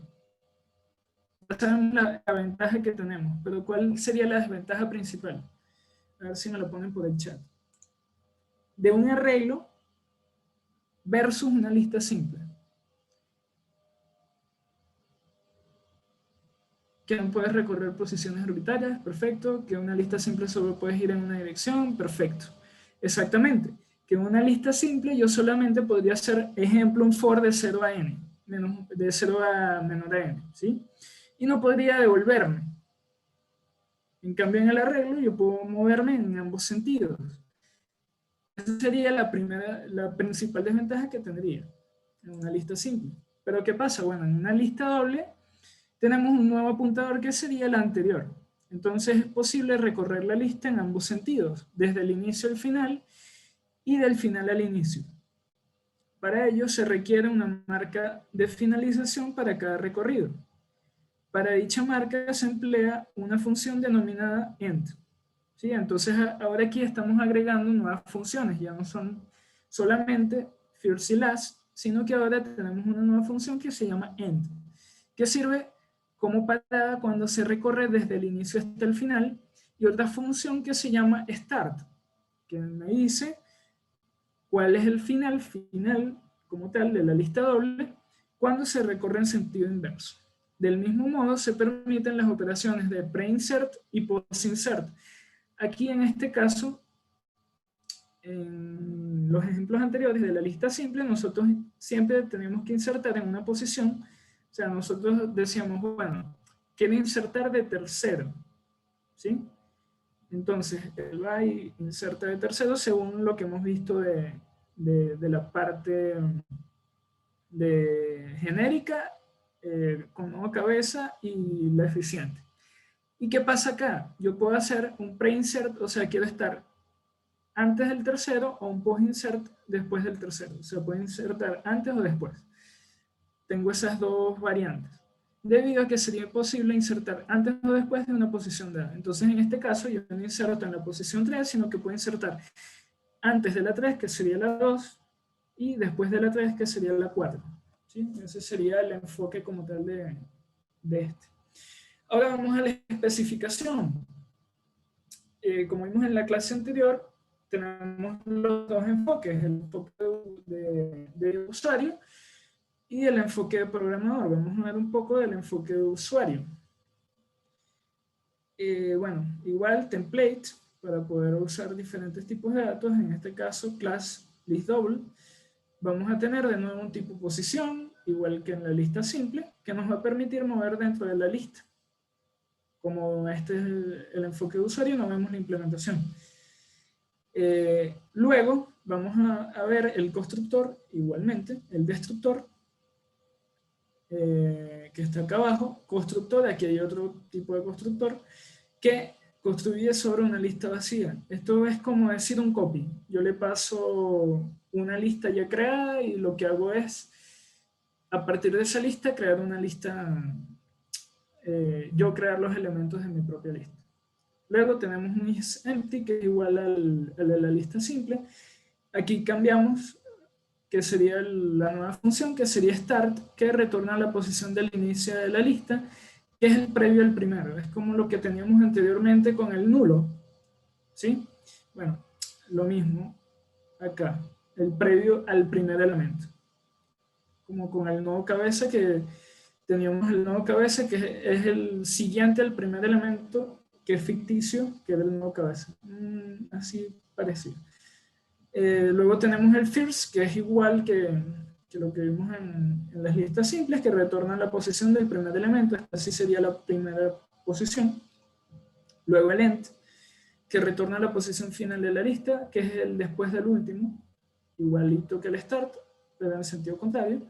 Ya sabemos la ventaja que tenemos, pero ¿cuál sería la desventaja principal? A ver si me lo ponen por el chat. De un arreglo versus una lista simple. Que no puedes recorrer posiciones orbitales, perfecto. Que una lista simple solo puedes ir en una dirección, perfecto. Exactamente. Que en una lista simple yo solamente podría hacer, ejemplo, un for de 0 a n, de 0 a menor a n, ¿sí? Y no podría devolverme. En cambio, en el arreglo yo puedo moverme en ambos sentidos. Esa sería la principal desventaja que tendría en una lista simple. Pero ¿qué pasa? Bueno, en una lista doble tenemos un nuevo apuntador que sería el anterior. Entonces es posible recorrer la lista en ambos sentidos, desde el inicio al final y del final al inicio. Para ello se requiere una marca de finalización para cada recorrido. Para dicha marca se emplea una función denominada end. ¿Sí? Entonces ahora aquí estamos agregando nuevas funciones, ya no son solamente first y last, sino que ahora tenemos una nueva función que se llama end, que sirve como parada cuando se recorre desde el inicio hasta el final, y otra función que se llama start, que me dice cuál es el final como tal de la lista doble cuando se recorre en sentido inverso. Del mismo modo se permiten las operaciones de pre-insert y post-insert. Aquí en este caso, en los ejemplos anteriores de la lista simple, nosotros siempre tenemos que insertar en una posición. O sea, nosotros decíamos, bueno, quiero insertar de tercero, ¿sí? Entonces, él va y inserta de tercero según lo que hemos visto de la parte de genérica, con nueva cabeza y la eficiente. ¿Y qué pasa acá? Yo puedo hacer un pre-insert, o sea, quiero estar antes del tercero o un post-insert después del tercero. O sea, puedo insertar antes o después. Tengo esas dos variantes. Debido a que sería posible insertar antes o después de una posición dada. Entonces, en este caso, yo no inserto en la posición 3, sino que puedo insertar antes de la 3, que sería la 2, y después de la 3, que sería la 4. ¿Sí? Ese sería el enfoque como tal de este. Ahora vamos a la especificación. Como vimos en la clase anterior, tenemos los dos enfoques, el enfoque de usuario y el enfoque de programador. Vamos a ver un poco del enfoque de usuario. Bueno, igual template para poder usar diferentes tipos de datos, en este caso class list double. Vamos a tener de nuevo un tipo posición, igual que en la lista simple, que nos va a permitir mover dentro de la lista. Como este es el enfoque de usuario, no vemos la implementación. Luego vamos a ver el constructor, igualmente, el destructor, que está acá abajo. Constructor, aquí hay otro tipo de constructor, que construye sobre una lista vacía. Esto es como decir un copy. Yo le paso una lista ya creada y lo que hago es, a partir de esa lista, crear una lista, yo crear los elementos de mi propia lista. Luego tenemos un isEmpty, que es igual al de la lista simple. Aquí cambiamos, que sería la nueva función, que sería start, que retorna a la posición del inicio de la lista, que es el previo al primero. Es como lo que teníamos anteriormente con el nulo. ¿Sí? Bueno, lo mismo acá, el previo al primer elemento. Como con el nodo cabeza, que teníamos el nodo cabeza, que es el siguiente al primer elemento, que es ficticio, que era el nodo cabeza. Así parecido. Luego tenemos el first, que es igual que lo que vimos en las listas simples, que retorna la posición del primer elemento. Así sería la primera posición. Luego el end, que retorna la posición final de la lista, que es el después del último, igualito que el start, pero en sentido contrario.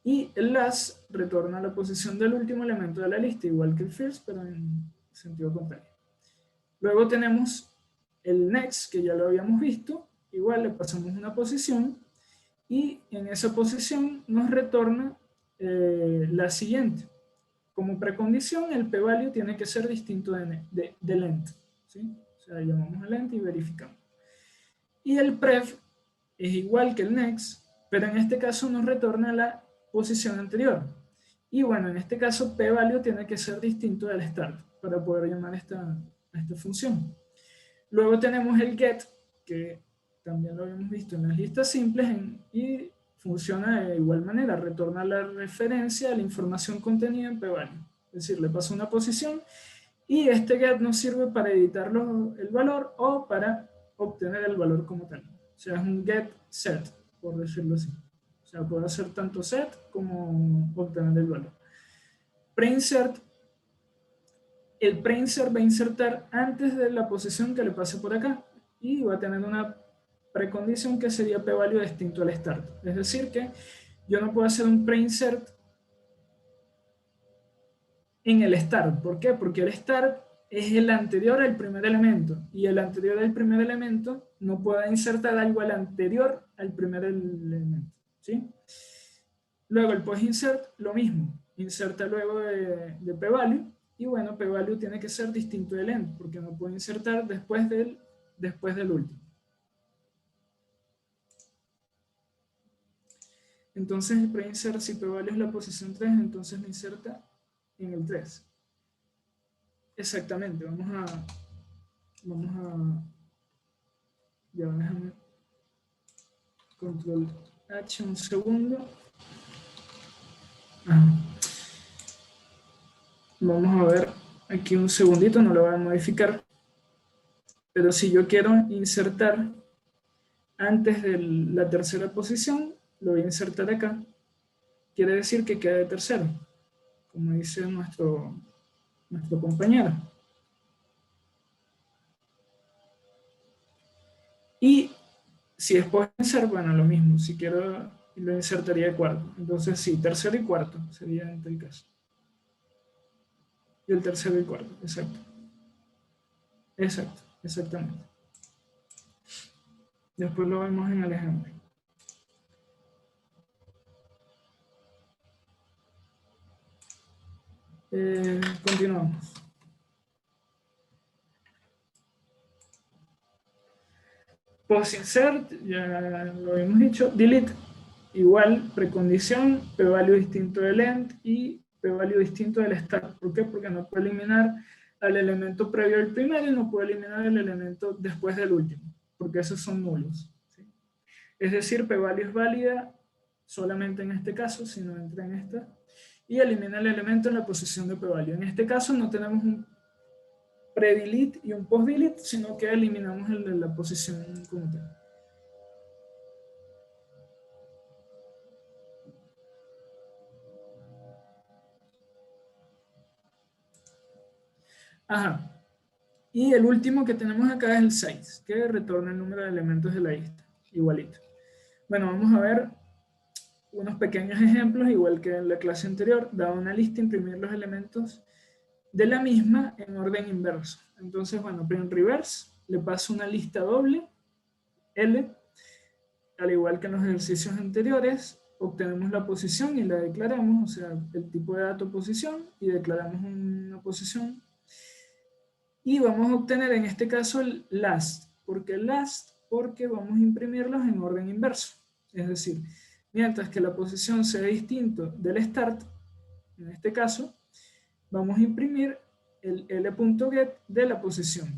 Y el last retorna la posición del último elemento de la lista, igual que el first, pero en sentido contrario. Luego tenemos el next, que ya lo habíamos visto, igual le pasamos una posición, y en esa posición nos retorna la siguiente. Como precondición, el p-value tiene que ser distinto del end, ¿sí? O sea, llamamos al end y verificamos. Y el pref es igual que el next, pero en este caso nos retorna la posición anterior. Y bueno, en este caso p-value tiene que ser distinto del start para poder llamar a esta función. Luego tenemos el get, que también lo habíamos visto en las listas simples y funciona de igual manera, retorna la referencia a la información contenida en p-value. Es decir, le paso una posición y este get nos sirve para editar el valor o para obtener el valor como tal. O sea, es un get set, por decirlo así. O sea, puede hacer tanto set como obtener el valor. Preinsert. El preinsert va a insertar antes de la posición que le pase por acá y va a tener una precondición que sería p-value distinto al start. Es decir que yo no puedo hacer un preinsert en el start. ¿Por qué? Porque el start es el anterior al primer elemento y el anterior al primer elemento no puede insertar algo al anterior al primer elemento, ¿sí? Luego el post-insert, lo mismo, inserta luego de p-value y bueno, p-value tiene que ser distinto del end porque no puede insertar después del último. Entonces el preinsert, si p-value es la posición 3, entonces lo inserta en el 3. Exactamente, vamos a ya déjame control H un segundo. Vamos a ver aquí un segundito, no lo voy a modificar, pero si yo quiero insertar antes de la tercera posición, lo voy a insertar acá. Quiere decir que queda de tercero, como dice nuestro compañero. Y si es post-insert, bueno, lo mismo. Si quiero, lo insertaría de cuarto. Entonces sí, tercero y cuarto sería en tal caso. Y el tercero y cuarto, exacto. Exacto, exactamente. Después lo vemos en el ejemplo. Continuamos. Post-insert, ya lo habíamos dicho. Delete, igual, precondición, p-value distinto del end y p-value distinto del start. ¿Por qué? Porque no puede eliminar al elemento previo al primero y no puede eliminar el elemento después del último, porque esos son nulos, ¿sí? Es decir, p-value es válida solamente en este caso, si no entra en esta, y elimina el elemento en la posición de p-value. En este caso no tenemos un pre-delete y un post-delete, sino que eliminamos el de la posición como tal. Ajá. Y el último que tenemos acá es el size, que retorna el número de elementos de la lista, igualito. Bueno, vamos a ver unos pequeños ejemplos, igual que en la clase anterior. Dada una lista, imprimir los elementos de la misma en orden inverso. Entonces, bueno, print reverse, le paso una lista doble, L, al igual que en los ejercicios anteriores, obtenemos la posición y la declaramos, o sea, el tipo de dato posición, y declaramos una posición. Y vamos a obtener en este caso el last. ¿Por qué last? Porque vamos a imprimirlos en orden inverso. Es decir, mientras que la posición sea distinto del start, en este caso, vamos a imprimir el l.get de la posición.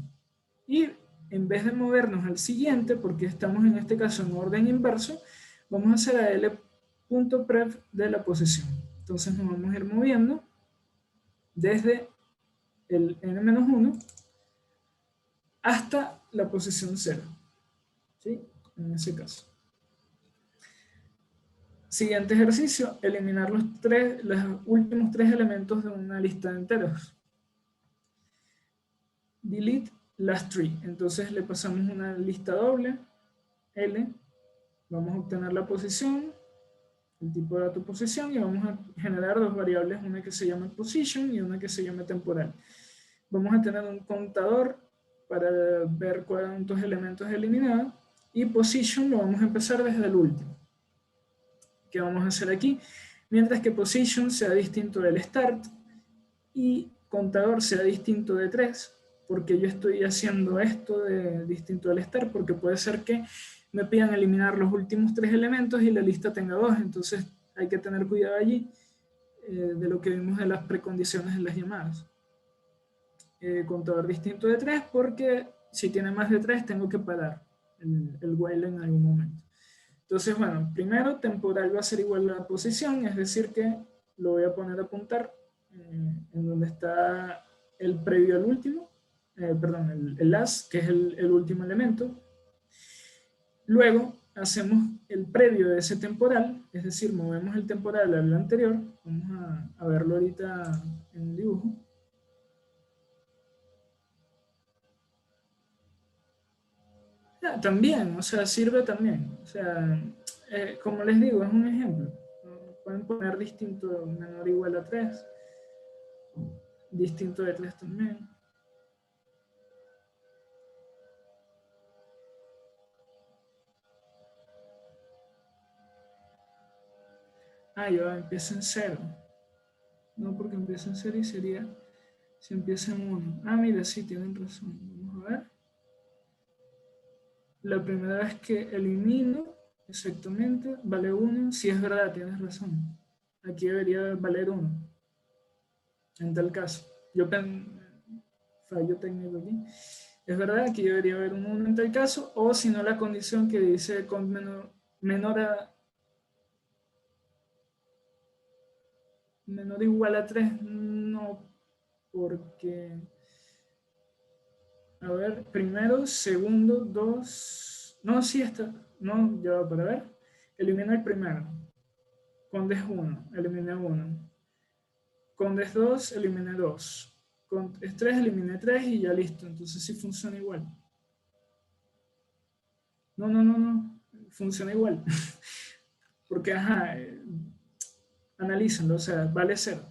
Y en vez de movernos al siguiente, porque estamos en este caso en orden inverso, vamos a hacer a l.pref de la posición. Entonces nos vamos a ir moviendo desde el n-1 hasta la posición 0. ¿Sí? En ese caso. Siguiente ejercicio, eliminar los últimos tres elementos de una lista de enteros. delete last tree. Entonces le pasamos una lista doble, L, vamos a obtener la posición, el tipo de dato posición, y vamos a generar dos variables, una que se llama position y una que se llama temporal. Vamos a tener un contador para ver cuántos elementos eliminados, y position lo vamos a empezar desde el último. ¿Qué vamos a hacer aquí? Mientras que position sea distinto del start y contador sea distinto de 3, porque yo estoy haciendo esto de distinto del start, porque puede ser que me pidan eliminar los últimos 3 elementos y la lista tenga 2, entonces hay que tener cuidado allí de lo que vimos de las precondiciones de las llamadas. Contador distinto de 3, porque si tiene más de 3 tengo que parar el while en algún momento. Entonces, bueno, primero temporal va a ser igual a la posición, es decir que lo voy a poner a apuntar en donde está el previo al último, perdón, el last, que es el último elemento. Luego hacemos el previo de ese temporal, es decir, movemos el temporal al anterior. Vamos a verlo ahorita en el dibujo. También, o sea, sirve también. O sea, como les digo, es un ejemplo. Pueden poner distinto menor o igual a 3. Distinto de 3 también. Ya empieza en 0. No, porque empieza en 0 y sería si empieza en 1. Mira, sí, tienen razón. Vamos a ver. La primera vez que elimino, exactamente, vale 1. Si es verdad, tienes razón. Aquí debería valer 1. En tal caso. Fallo técnico aquí. Es verdad, aquí debería haber un 1 en tal caso, o si no la condición que dice con menor o igual a 3, no, porque, a ver, primero, segundo, 2, no, sí está, no, ya va para ver, elimina el primero, con des 1, elimina 1, con des 2, elimina 2, con des 3, elimina 3 y ya listo, entonces sí funciona igual. No, funciona igual, porque, analícenlo, o sea, vale 0.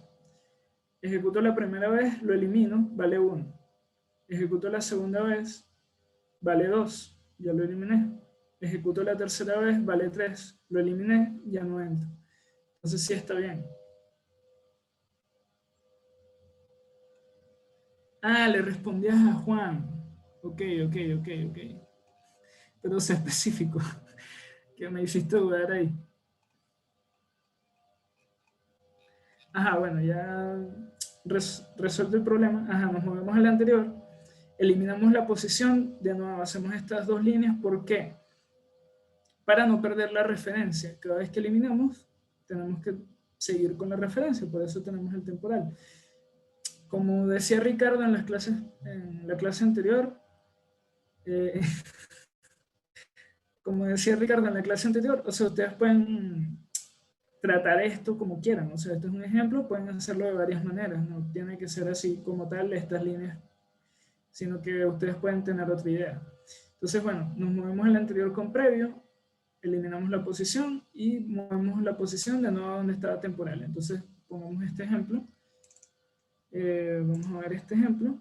Ejecuto la primera vez, lo elimino, vale 1. Ejecuto la segunda vez, vale 2, ya lo eliminé. Ejecuto la tercera vez, vale 3, lo eliminé, ya no entra. Entonces sí está bien. Le respondías a Juan. Ok. Pero sea específico, que me hiciste dudar ahí. Bueno, ya resuelto el problema. Nos movemos al anterior. Eliminamos la posición, de nuevo hacemos estas dos líneas. ¿Por qué? Para no perder la referencia. Cada vez que eliminamos, tenemos que seguir con la referencia, por eso tenemos el temporal. Como decía Ricardo en la clase anterior, o sea, ustedes pueden tratar esto como quieran, o sea, esto es un ejemplo, pueden hacerlo de varias maneras, no tiene que ser así como tal estas líneas, sino que ustedes pueden tener otra idea. Entonces, bueno, nos movemos al anterior con previo, eliminamos la posición y movemos la posición de nuevo a donde estaba temporal. Entonces, pongamos este ejemplo. Vamos a ver este ejemplo.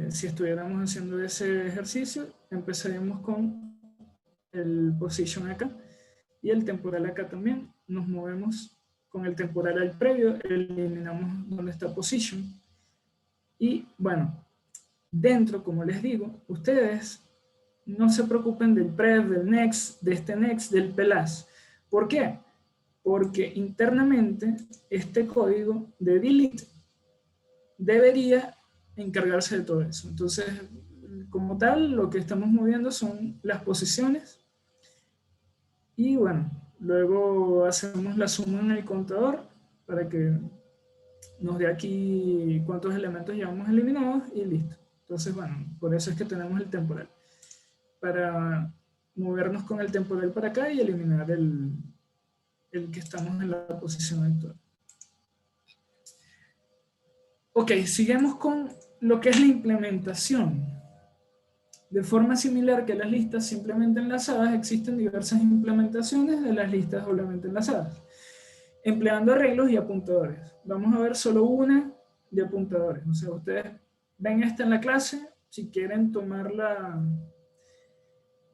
Si estuviéramos haciendo ese ejercicio, empezaríamos con el position acá y el temporal acá también. Nos movemos con el temporal al previo, eliminamos donde está position. Y bueno, dentro, como les digo, ustedes no se preocupen del pref, del next, de este next, del pelas. ¿Por qué? Porque internamente este código de delete debería encargarse de todo eso. Entonces, como tal, lo que estamos moviendo son las posiciones y bueno, luego hacemos la suma en el contador para que nos dé aquí cuántos elementos llevamos eliminados y listo. Entonces, bueno, por eso es que tenemos el temporal. Para movernos con el temporal para acá y eliminar el que estamos en la posición actual. Ok, sigamos con lo que es la implementación. De forma similar que las listas simplemente enlazadas, existen diversas implementaciones de las listas doblemente enlazadas, empleando arreglos y apuntadores. Vamos a ver solo una de apuntadores. O sea, ustedes ven esta en la clase, si quieren tomarla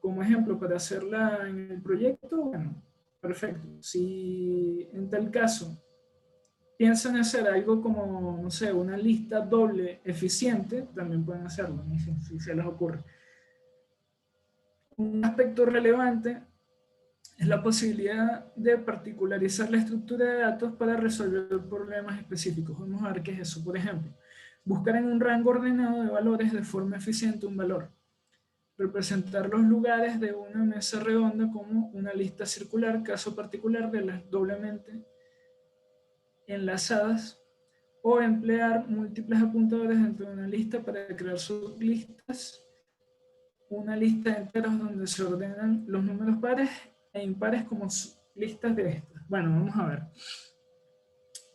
como ejemplo para hacerla en el proyecto, bueno, perfecto. Si en tal caso piensan hacer algo como, no sé, una lista doble eficiente, también pueden hacerlo, ¿no? Si se les ocurre. Un aspecto relevante es la posibilidad de particularizar la estructura de datos para resolver problemas específicos. Vamos a ver qué es eso. Por ejemplo, buscar en un rango ordenado de valores de forma eficiente un valor. Representar los lugares de una mesa redonda como una lista circular, caso particular de las doblemente enlazadas, o emplear múltiples apuntadores dentro de una lista para crear sublistas, una lista de enteros donde se ordenan los números pares e impares como listas de estas. Bueno, vamos a ver.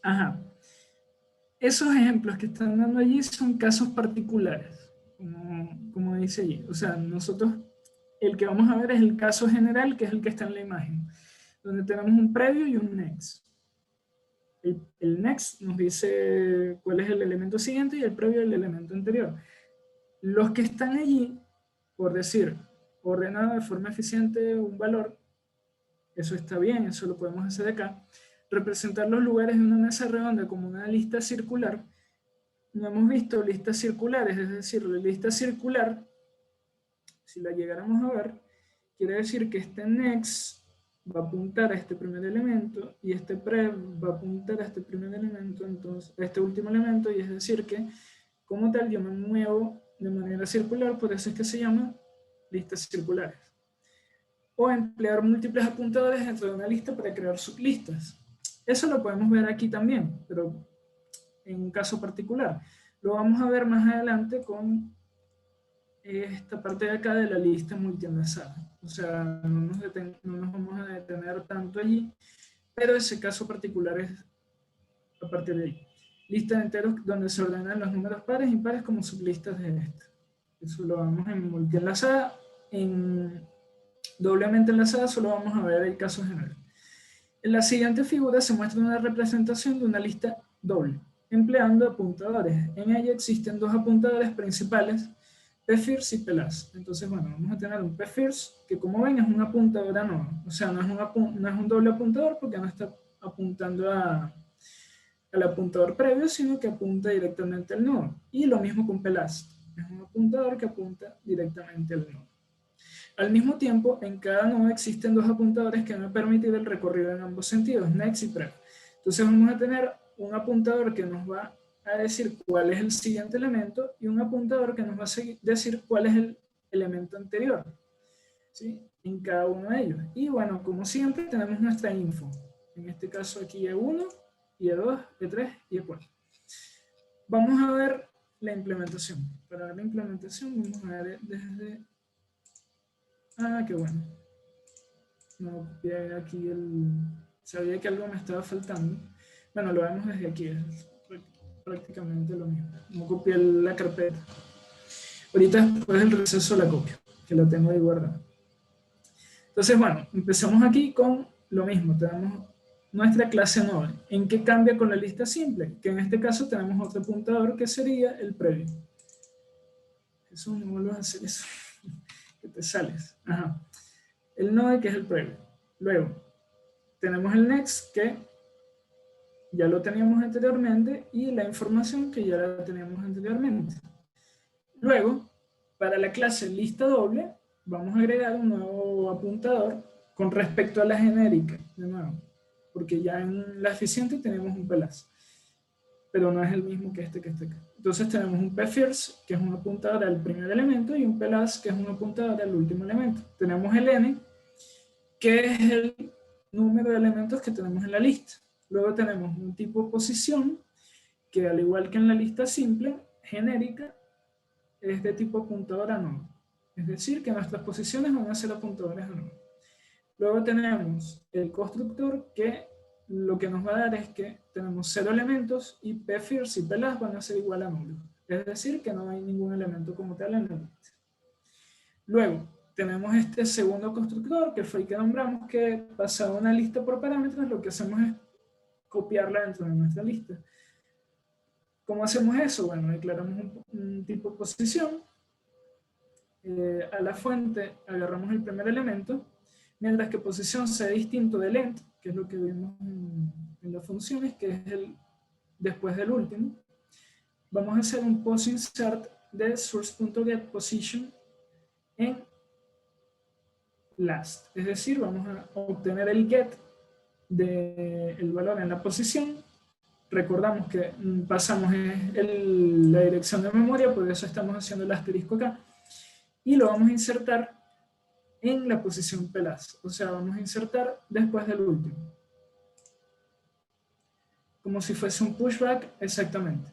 Ajá. Esos ejemplos que están dando allí son casos particulares, como dice allí. O sea, nosotros, el que vamos a ver es el caso general, que es el que está en la imagen, donde tenemos un previo y un next. El next nos dice cuál es el elemento siguiente y el previo el elemento anterior. Los que están allí, por decir, ordenado de forma eficiente un valor, eso está bien, eso lo podemos hacer acá. Representar los lugares de una mesa redonda como una lista circular. No hemos visto listas circulares, es decir, la lista circular, si la llegáramos a ver, quiere decir que este next va a apuntar a este primer elemento y este prev va a apuntar a este primer elemento, entonces a este último elemento, y es decir que como tal yo me muevo de manera circular, por eso es que se llama listas circulares. O emplear múltiples apuntadores dentro de una lista para crear sublistas. Eso lo podemos ver aquí también, pero en un caso particular. Lo vamos a ver más adelante con esta parte de acá de la lista multienlazada. O sea, no nos vamos a detener tanto allí, pero ese caso particular es a partir de ahí. Lista de enteros donde se ordenan los números pares y impares como sublistas de esta. Eso lo vamos en multienlazada. En doblemente enlazada solo vamos a ver el caso general. En la siguiente figura se muestra una representación de una lista doble, empleando apuntadores. En ella existen dos apuntadores principales, pfirst y pelas. Entonces, bueno, vamos a tener un pfirst que, como ven, es un apuntador a nodo. O sea, no es un doble apuntador porque no está apuntando al apuntador previo, sino que apunta directamente al nodo. Y lo mismo con pelas. Es un apuntador que apunta directamente al nodo. Al mismo tiempo, en cada nodo existen dos apuntadores que van a permitir el recorrido en ambos sentidos, next y prev. Entonces vamos a tener un apuntador que nos va a decir cuál es el siguiente elemento y un apuntador que nos va a decir cuál es el elemento anterior, ¿sí? En cada uno de ellos. Y bueno, como siempre, tenemos nuestra info. En este caso aquí E1, E2, E3 y E4. Vamos a ver la implementación. Para ver la implementación vamos a ver desde... Ah, qué bueno. No copié aquí el... Sabía que algo me estaba faltando. Bueno, lo vemos desde aquí. Es prácticamente lo mismo. No copié la carpeta. Ahorita después del receso la copio, que la tengo ahí guardada. Entonces, bueno, empezamos aquí con lo mismo. Tenemos nuestra clase node. ¿En qué cambia con la lista simple? Que en este caso tenemos otro apuntador que sería el previo. Eso no vuelvas a hacer eso. Que te sales. Ajá. El node que es el previo. Luego, tenemos el next que ya lo teníamos anteriormente y la información que ya la teníamos anteriormente. Luego, para la clase lista doble, vamos a agregar un nuevo apuntador con respecto a la genérica, de nuevo, porque ya en la eficiente tenemos un pelas, pero no es el mismo que este que está acá. Entonces tenemos un pfirst, que es un apuntador al primer elemento, y un pelas, que es un apuntador al último elemento. Tenemos el n, que es el número de elementos que tenemos en la lista. Luego tenemos un tipo posición, que al igual que en la lista simple, genérica, es de tipo apuntador a nodo. Es decir, que nuestras posiciones van a ser apuntadores a nodo. Luego tenemos el constructor, que lo que nos va a dar es que tenemos 0 elementos y pfirst y pelas van a ser igual a nulo. es decir, que no hay ningún elemento como tal en la lista. Luego, tenemos este segundo constructor, que fue el que nombramos, que basado en una lista por parámetros, lo que hacemos es copiarla dentro de nuestra lista. ¿Cómo hacemos eso? Bueno, declaramos un tipo posición, a la fuente agarramos el primer elemento, mientras que posición sea distinto del end, que es lo que vimos en las funciones, que es el después del último. Vamos a hacer un post insert de source.getPosition en last, es decir, vamos a obtener el get del valor en la posición. Recordamos que pasamos la dirección de memoria, por eso estamos haciendo el asterisco acá, y lo vamos a insertar en la posición PLAS, o sea, vamos a insertar después del último, como si fuese un pushback exactamente.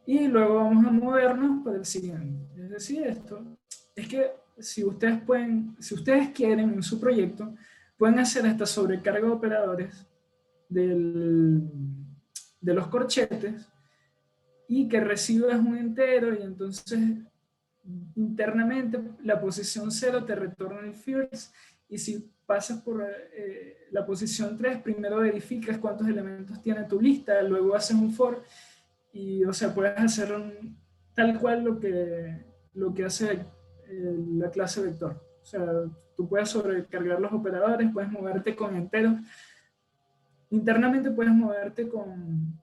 Y luego vamos a movernos para el siguiente. Es decir, esto es que si ustedes quieren en su proyecto, pueden hacer esta sobrecarga de operadores de los corchetes y que recibas un entero y entonces internamente la posición 0 te retorna el first, y si pasas por la posición 3, primero verificas cuántos elementos tiene tu lista, luego haces un for, y o sea, puedes hacer tal cual lo que hace la clase vector. O sea, tú puedes sobrecargar los operadores, puedes moverte con enteros. Internamente puedes moverte con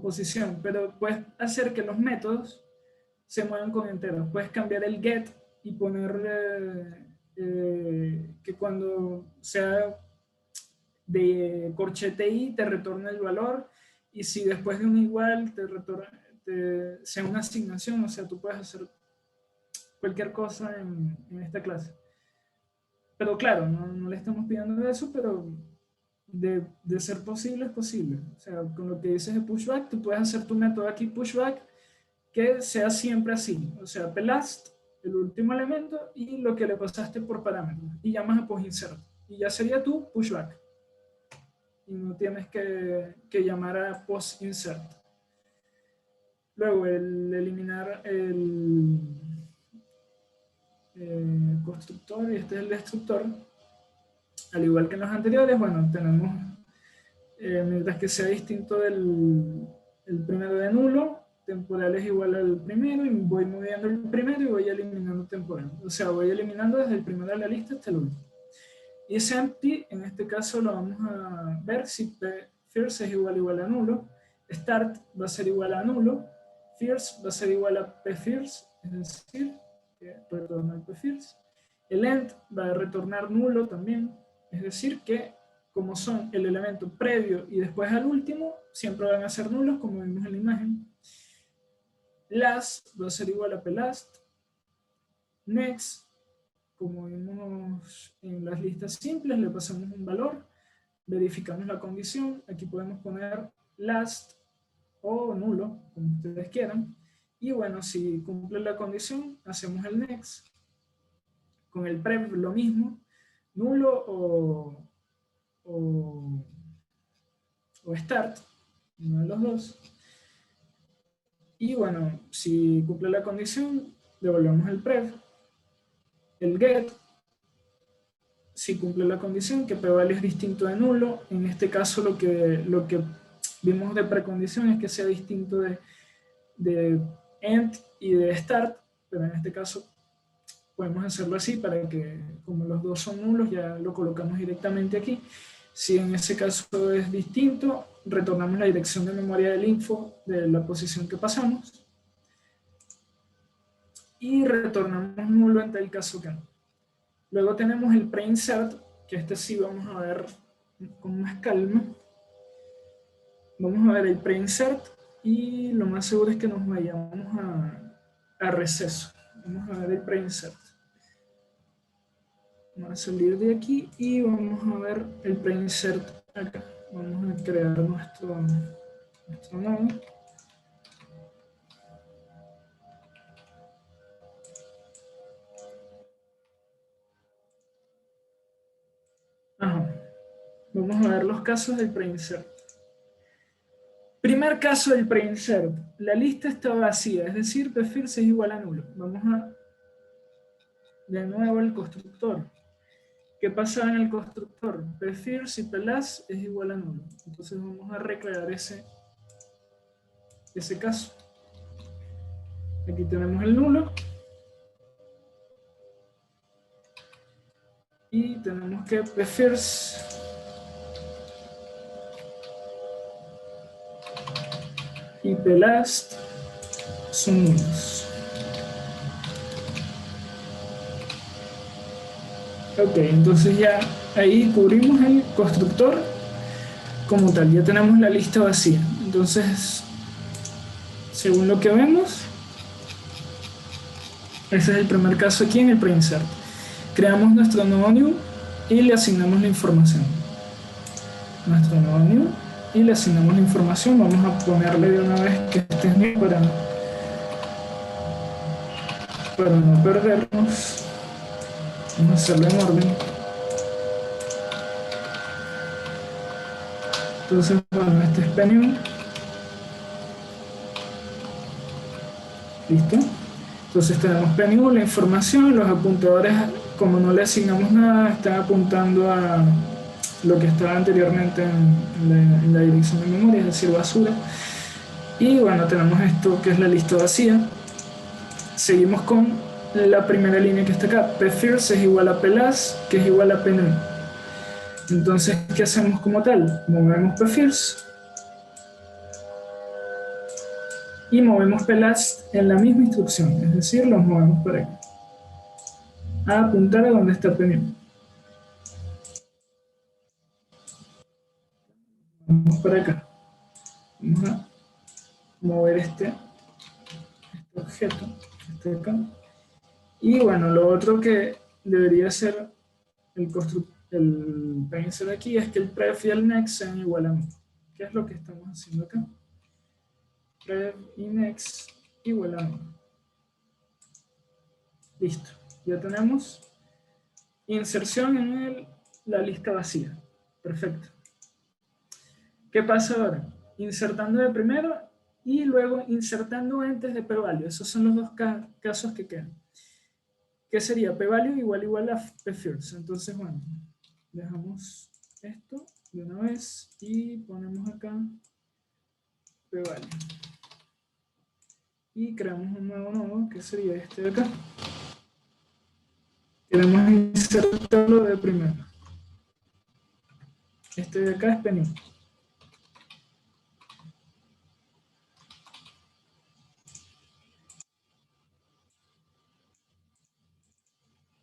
posición, pero puedes hacer que los métodos se mueven con enteros. Puedes cambiar el get y poner que cuando sea de corchete i te retorne el valor, y si después de un igual sea una asignación. O sea, tú puedes hacer cualquier cosa en esta clase. Pero claro, no le estamos pidiendo eso, pero de ser posible es posible. O sea, con lo que dices de pushback, tú puedes hacer tu método aquí pushback que sea siempre así. O sea, pelast el último elemento y lo que le pasaste por parámetros, y llamas a postinsert, y ya sería tu pushback. Y no tienes que llamar a postinsert. Luego, el eliminar el constructor, y este es el destructor. Al igual que en los anteriores, bueno, tenemos, mientras que sea distinto el primero de nulo, temporal es igual al primero, y voy moviendo el primero y voy eliminando temporal. O sea, voy eliminando desde el primero de la lista hasta el último. Y ese empty, en este caso lo vamos a ver si first es igual a nulo, start va a ser igual a nulo, first va a ser igual a pfirst, es decir, que retorna el pfirst. El end va a retornar nulo también, es decir que como son el elemento previo y después al último, siempre van a ser nulos, como vimos en la imagen. Last va a ser igual a plast. Next, como vimos en las listas simples, le pasamos un valor, verificamos la condición. Aquí podemos poner last o nulo, como ustedes quieran. Y bueno, si cumple la condición, hacemos el next. Con el prep lo mismo, nulo o start, uno de los dos. Y bueno, si cumple la condición, devolvemos el prep. El get, si cumple la condición, que p-value es distinto de nulo. En este caso lo que vimos de precondición es que sea distinto de end y de start, pero en este caso podemos hacerlo así para que, como los dos son nulos, ya lo colocamos directamente aquí. Si en ese caso es distinto, retornamos la dirección de memoria del info de la posición que pasamos y retornamos nulo en tal caso que no. Luego tenemos el preinsert, que este sí vamos a ver con más calma. Vamos a ver el preinsert y lo más seguro es que nos vayamos a receso. Vamos a ver el preinsert. Vamos a salir de aquí y vamos a ver el preinsert acá. Vamos a crear nuestro nodo. Ajá. Vamos a ver los casos del preinsert. Primer caso del preinsert. La lista está vacía, es decir, pfirst es igual a nulo. Vamos a de nuevo al constructor. ¿Qué pasa en el constructor? Pfirst y pLast es igual a nulo. Entonces vamos a recrear ese caso. Aquí tenemos el nulo. Y tenemos que pfirst y pLast son nulos. Ok, entonces ya ahí cubrimos el constructor como tal, ya tenemos la lista vacía. Entonces, según lo que vemos, ese es el primer caso aquí en el preinsert. Creamos nuestro nuevo new y le asignamos la información. Nuestro nuevo new y le asignamos la información. Vamos a ponerle de una vez que este es new para no perdernos. Vamos a hacerlo en orden. Entonces, bueno, este es penny. ¿Listo? Entonces tenemos penny, la información, los apuntadores, como no le asignamos nada, están apuntando a lo que estaba anteriormente en la dirección de memoria, es decir, basura. Y bueno, tenemos esto que es la lista vacía. Seguimos con la primera línea que está acá. Pfirst es igual a pLast, que es igual a penny. Entonces, ¿qué hacemos como tal? Movemos pfirst y movemos pLast en la misma instrucción, es decir, los movemos por aquí a apuntar a donde está penny. Vamos por acá. Vamos a mover este objeto, este de acá. Y bueno, lo otro que debería ser el preinsert aquí es que el pref y el next sean igual a 1. ¿Qué es lo que estamos haciendo acá? Pref y next igual a 1. Listo. Ya tenemos inserción en la lista vacía. Perfecto. ¿Qué pasa ahora? Insertando de primero y luego insertando antes de pvalue. Esos son los dos casos que quedan. ¿Qué sería? Pvalue igual a pfirst. Entonces, bueno, dejamos esto de una vez y ponemos acá pvalue. Y creamos un nuevo nodo que sería este de acá. Queremos insertarlo de primero. Este de acá es penny.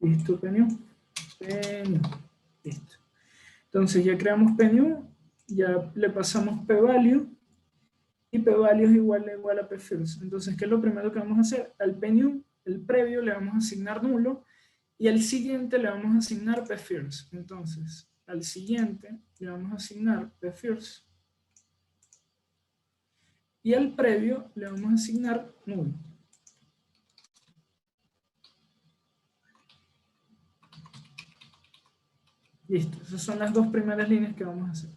Listo, penny. Listo. Entonces ya creamos penny, ya le pasamos pvalue y pvalue es igual a pfirst. Entonces, ¿qué es lo primero que vamos a hacer? Al penny, el previo, le vamos a asignar nulo y al siguiente le vamos a asignar pfirst. Entonces, al siguiente le vamos a asignar pfirst y al previo le vamos a asignar nulo. Listo, esas son las dos primeras líneas que vamos a hacer.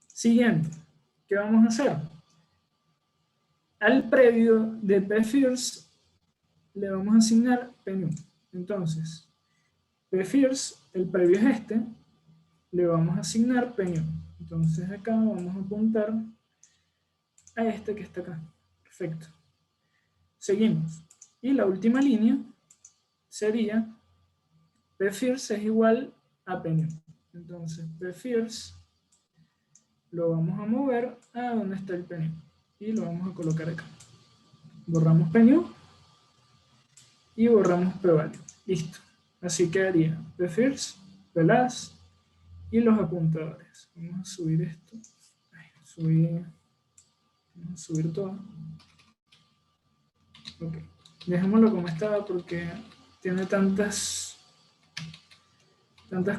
Siguiente, ¿qué vamos a hacer? Al previo de pfirst le vamos a asignar penny. Entonces, pfirst, el previo es este, le vamos a asignar penny. Entonces acá vamos a apuntar a este que está acá. Perfecto. Seguimos. Y la última línea sería pfirst es igual a penny. Entonces pfirst lo vamos a mover a donde está el penny. Y lo vamos a colocar acá. Borramos penny y borramos pvalue. Listo. Así quedaría pfirst, pLast y los apuntadores. Vamos a subir esto. Vamos a subir todo. Ok. Dejémoslo como estaba porque tiene tantas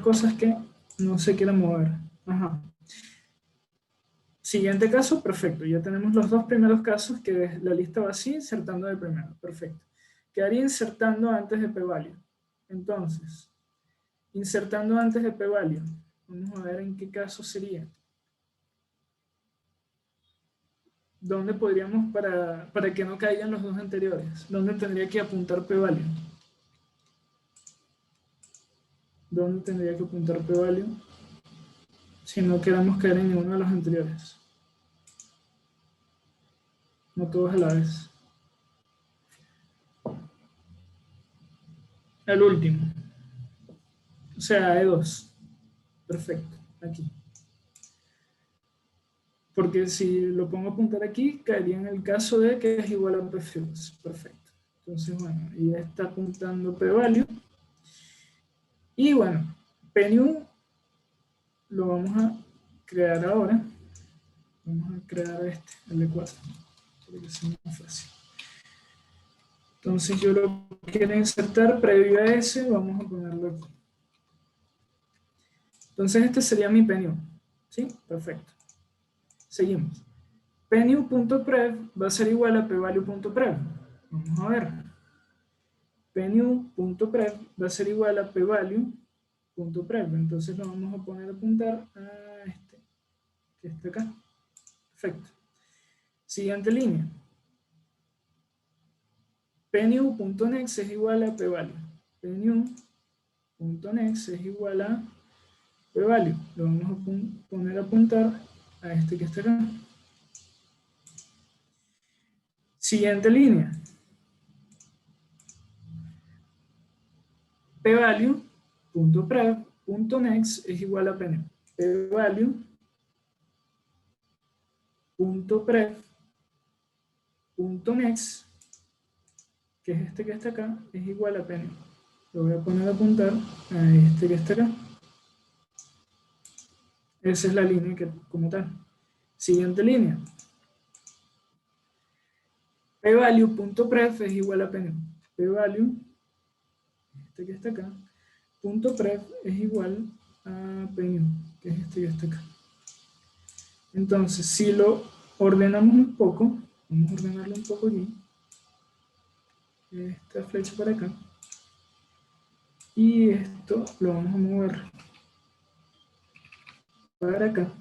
cosas que no se quieren mover. Ajá. Siguiente caso, perfecto. Ya tenemos los dos primeros casos que la lista vacía insertando de primero. Perfecto. Quedaría insertando antes de pvalue. Entonces, insertando antes de pvalue. Vamos a ver en qué caso sería. ¿dónde podríamos, para que no caigan los dos anteriores, dónde tendría que apuntar p-value? ¿Dónde tendría que apuntar p-value si no queremos caer en ninguno de los anteriores? No todos a la vez. El último. O sea, E2. Perfecto. Aquí. Porque si lo pongo a apuntar aquí, caería en el caso de que es igual a p-fills. Perfecto. Entonces, bueno, ya está apuntando p-value. Y bueno, p-new lo vamos a crear ahora. Vamos a crear el de 4. Para que sea más fácil. Entonces yo lo quiero insertar previo a ese, vamos a ponerlo aquí. Entonces este sería mi p-new. ¿Sí? Perfecto. Seguimos. p-new.prev va a ser igual a p-value.prev. Vamos a ver. p-new.prev va a ser igual a p-value.prev. Entonces lo vamos a poner a apuntar a este, que está acá. Perfecto. Siguiente línea. p-new.next es igual a p-value. p-new.next es igual a p-value. Lo vamos a poner a apuntar a este que está acá. Siguiente línea. p-value.prev.next es igual a p-new. p-value.prev.next, que es este que está acá, es igual a p-new. Lo voy a poner a apuntar a este que está acá. Esa es la línea que, como tal. Siguiente línea. p-value.prev es igual a p-new. p-value, este que está acá, .prev es igual a p-new, que es este que está acá. Entonces, si lo ordenamos un poco, vamos a ordenarlo un poco aquí, esta flecha para acá, y esto lo vamos a mover para acá.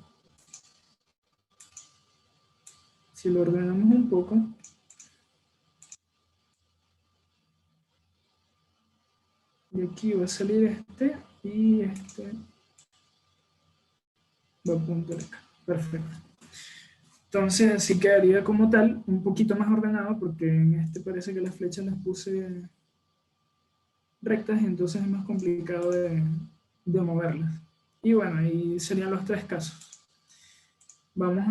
Si lo ordenamos un poco, de aquí va a salir este, y este va a apuntar acá. Perfecto. Entonces así quedaría como tal, un poquito más ordenado, porque en este parece que las flechas las puse rectas, y entonces es más complicado de moverlas. Y bueno, ahí serían los tres casos. Vamos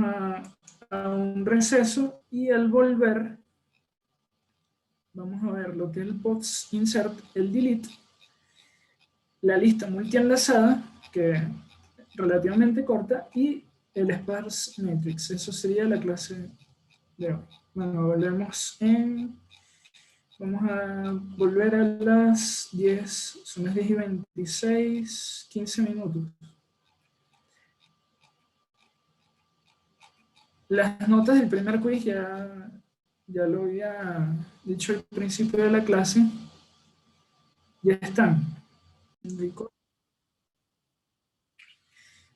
a un receso, y al volver vamos a ver lo que es el post insert, el delete, la lista multienlazada, que es relativamente corta, y el sparse matrix. Eso sería la clase de hoy. Bueno, vamos a volver a las 10, son las 10:26, 15 minutos. Las notas del primer quiz ya lo había dicho al principio de la clase, ya están.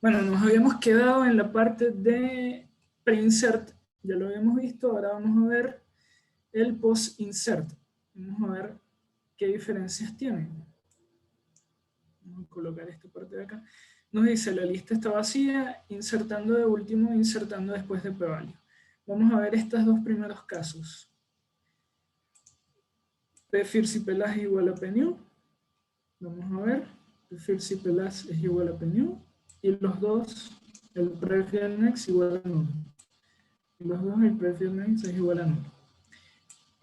Bueno, nos habíamos quedado en la parte de pre-insert, ya lo habíamos visto, ahora vamos a ver el post-insert. Vamos a ver qué diferencias tienen. Vamos a colocar esta parte de acá. Nos dice, la lista está vacía, insertando de último, insertando después de p-value. Vamos a ver estos dos primeros casos. p-first y p-last es igual a p-new. Vamos a ver, p-first y p-last es igual a p-new. Y los dos, el prev y el next igual a nulo. Y los dos, el prev y el next es igual a nulo.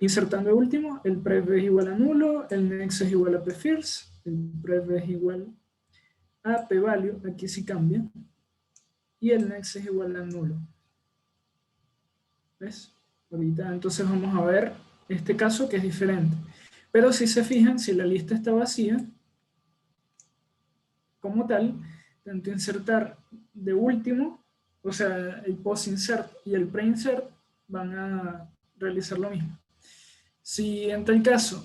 Insertando de último, el prev es igual a nulo, el next es igual a p-first, el prev es igual a p-value, aquí sí cambia, y el next es igual a nulo. ¿Ves? Ahorita entonces vamos a ver este caso que es diferente. Pero si se fijan, si la lista está vacía, como tal, tanto insertar de último, o sea, el post-insert y el pre-insert van a realizar lo mismo. Si en tal caso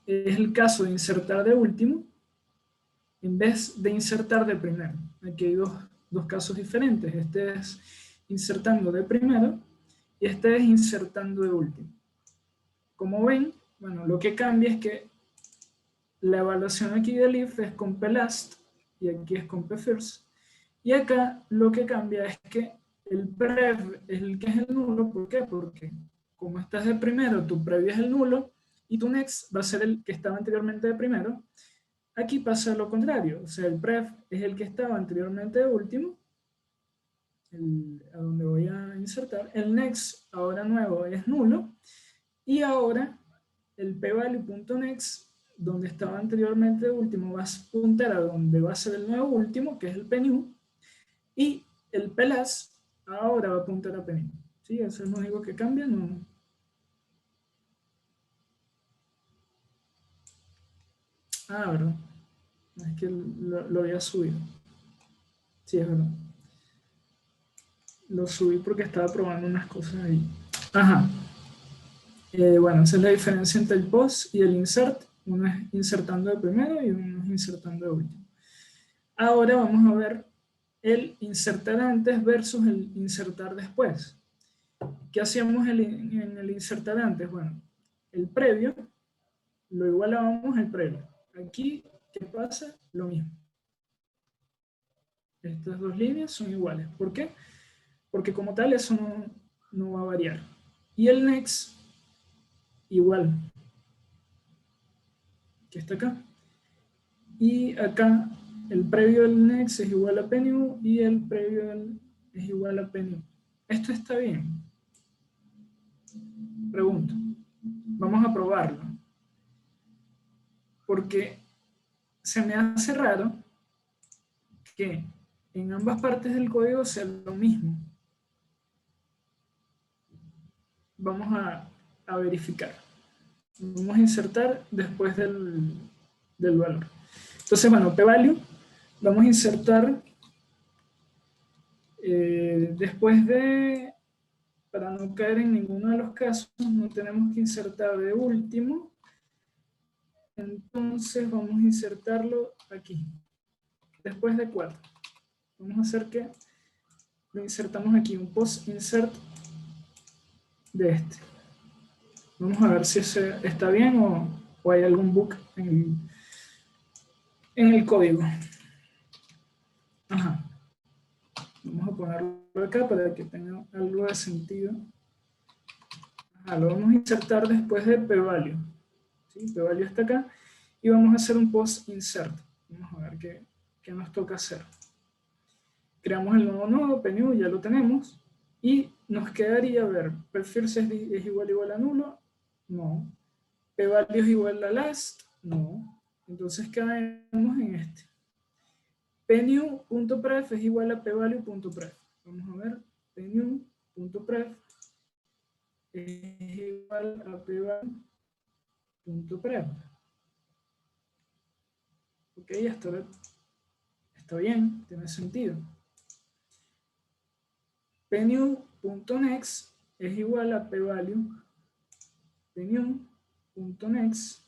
es el caso de insertar de último, en vez de insertar de primero, aquí hay dos casos diferentes. Este es insertando de primero, y este es insertando de último. Como ven, bueno, lo que cambia es que la evaluación aquí del if es con plast y aquí es con pfirst. Y acá lo que cambia es que el prev es el que es el nulo. ¿Por qué? Porque como estás de primero, tu previo es el nulo y tu next va a ser el que estaba anteriormente de primero. Aquí pasa lo contrario, o sea, el prev es el que estaba anteriormente de último, a donde voy a insertar. El next, ahora nuevo, es nulo. Y ahora el pValue.next, donde estaba anteriormente de último, va a apuntar a donde va a ser el nuevo último, que es el pnew. Y el PLAS ahora va a apuntar a pnew. ¿Sí? Eso es lo único que cambia. No. Ah, verdad. Es que lo había subido. Sí, es verdad. Lo subí porque estaba probando unas cosas ahí. Ajá. Bueno, esa es la diferencia entre el post y el insert. Uno es insertando de primero y uno es insertando de último. Ahora vamos a ver el insertar antes versus el insertar después. ¿Qué hacíamos en el insertar antes? Bueno, el previo lo igualábamos al previo. Aquí, ¿qué pasa? Lo mismo. Estas dos líneas son iguales. ¿Por qué? Porque como tal eso no va a variar. Y el next, igual, que está acá. Y acá, el previo del next es igual a pnew y el previo del es igual a pnew. ¿Esto está bien? Pregunto. Vamos a probarlo. Porque se me hace raro que en ambas partes del código sea lo mismo. Vamos a verificar. Vamos a insertar después del valor. Entonces, bueno, pValue, vamos a insertar después de, para no caer en ninguno de los casos, no tenemos que insertar de último. Entonces vamos a insertarlo aquí, después de 4. Vamos a hacer que lo insertamos aquí, un post insert de este. Vamos a ver si ese está bien o hay algún bug en el código. Ajá. Vamos a ponerlo acá para que tenga algo de sentido. Ajá, lo vamos a insertar después de pValue. ¿Sí? pValue está acá. Y vamos a hacer un post insert. Vamos a ver qué nos toca hacer. Creamos el nuevo nodo, pnew, ya lo tenemos. Y nos quedaría, a ver, pfirst es igual a nulo. No. pValue es igual a last. No. Entonces caemos en este. pnew.pref es igual a pValue.pref. Vamos a ver. pnew.pref es igual a pValue.pref. Ok, hasta ahora está bien, tiene sentido. pnew.next es igual a pValue. pnew.next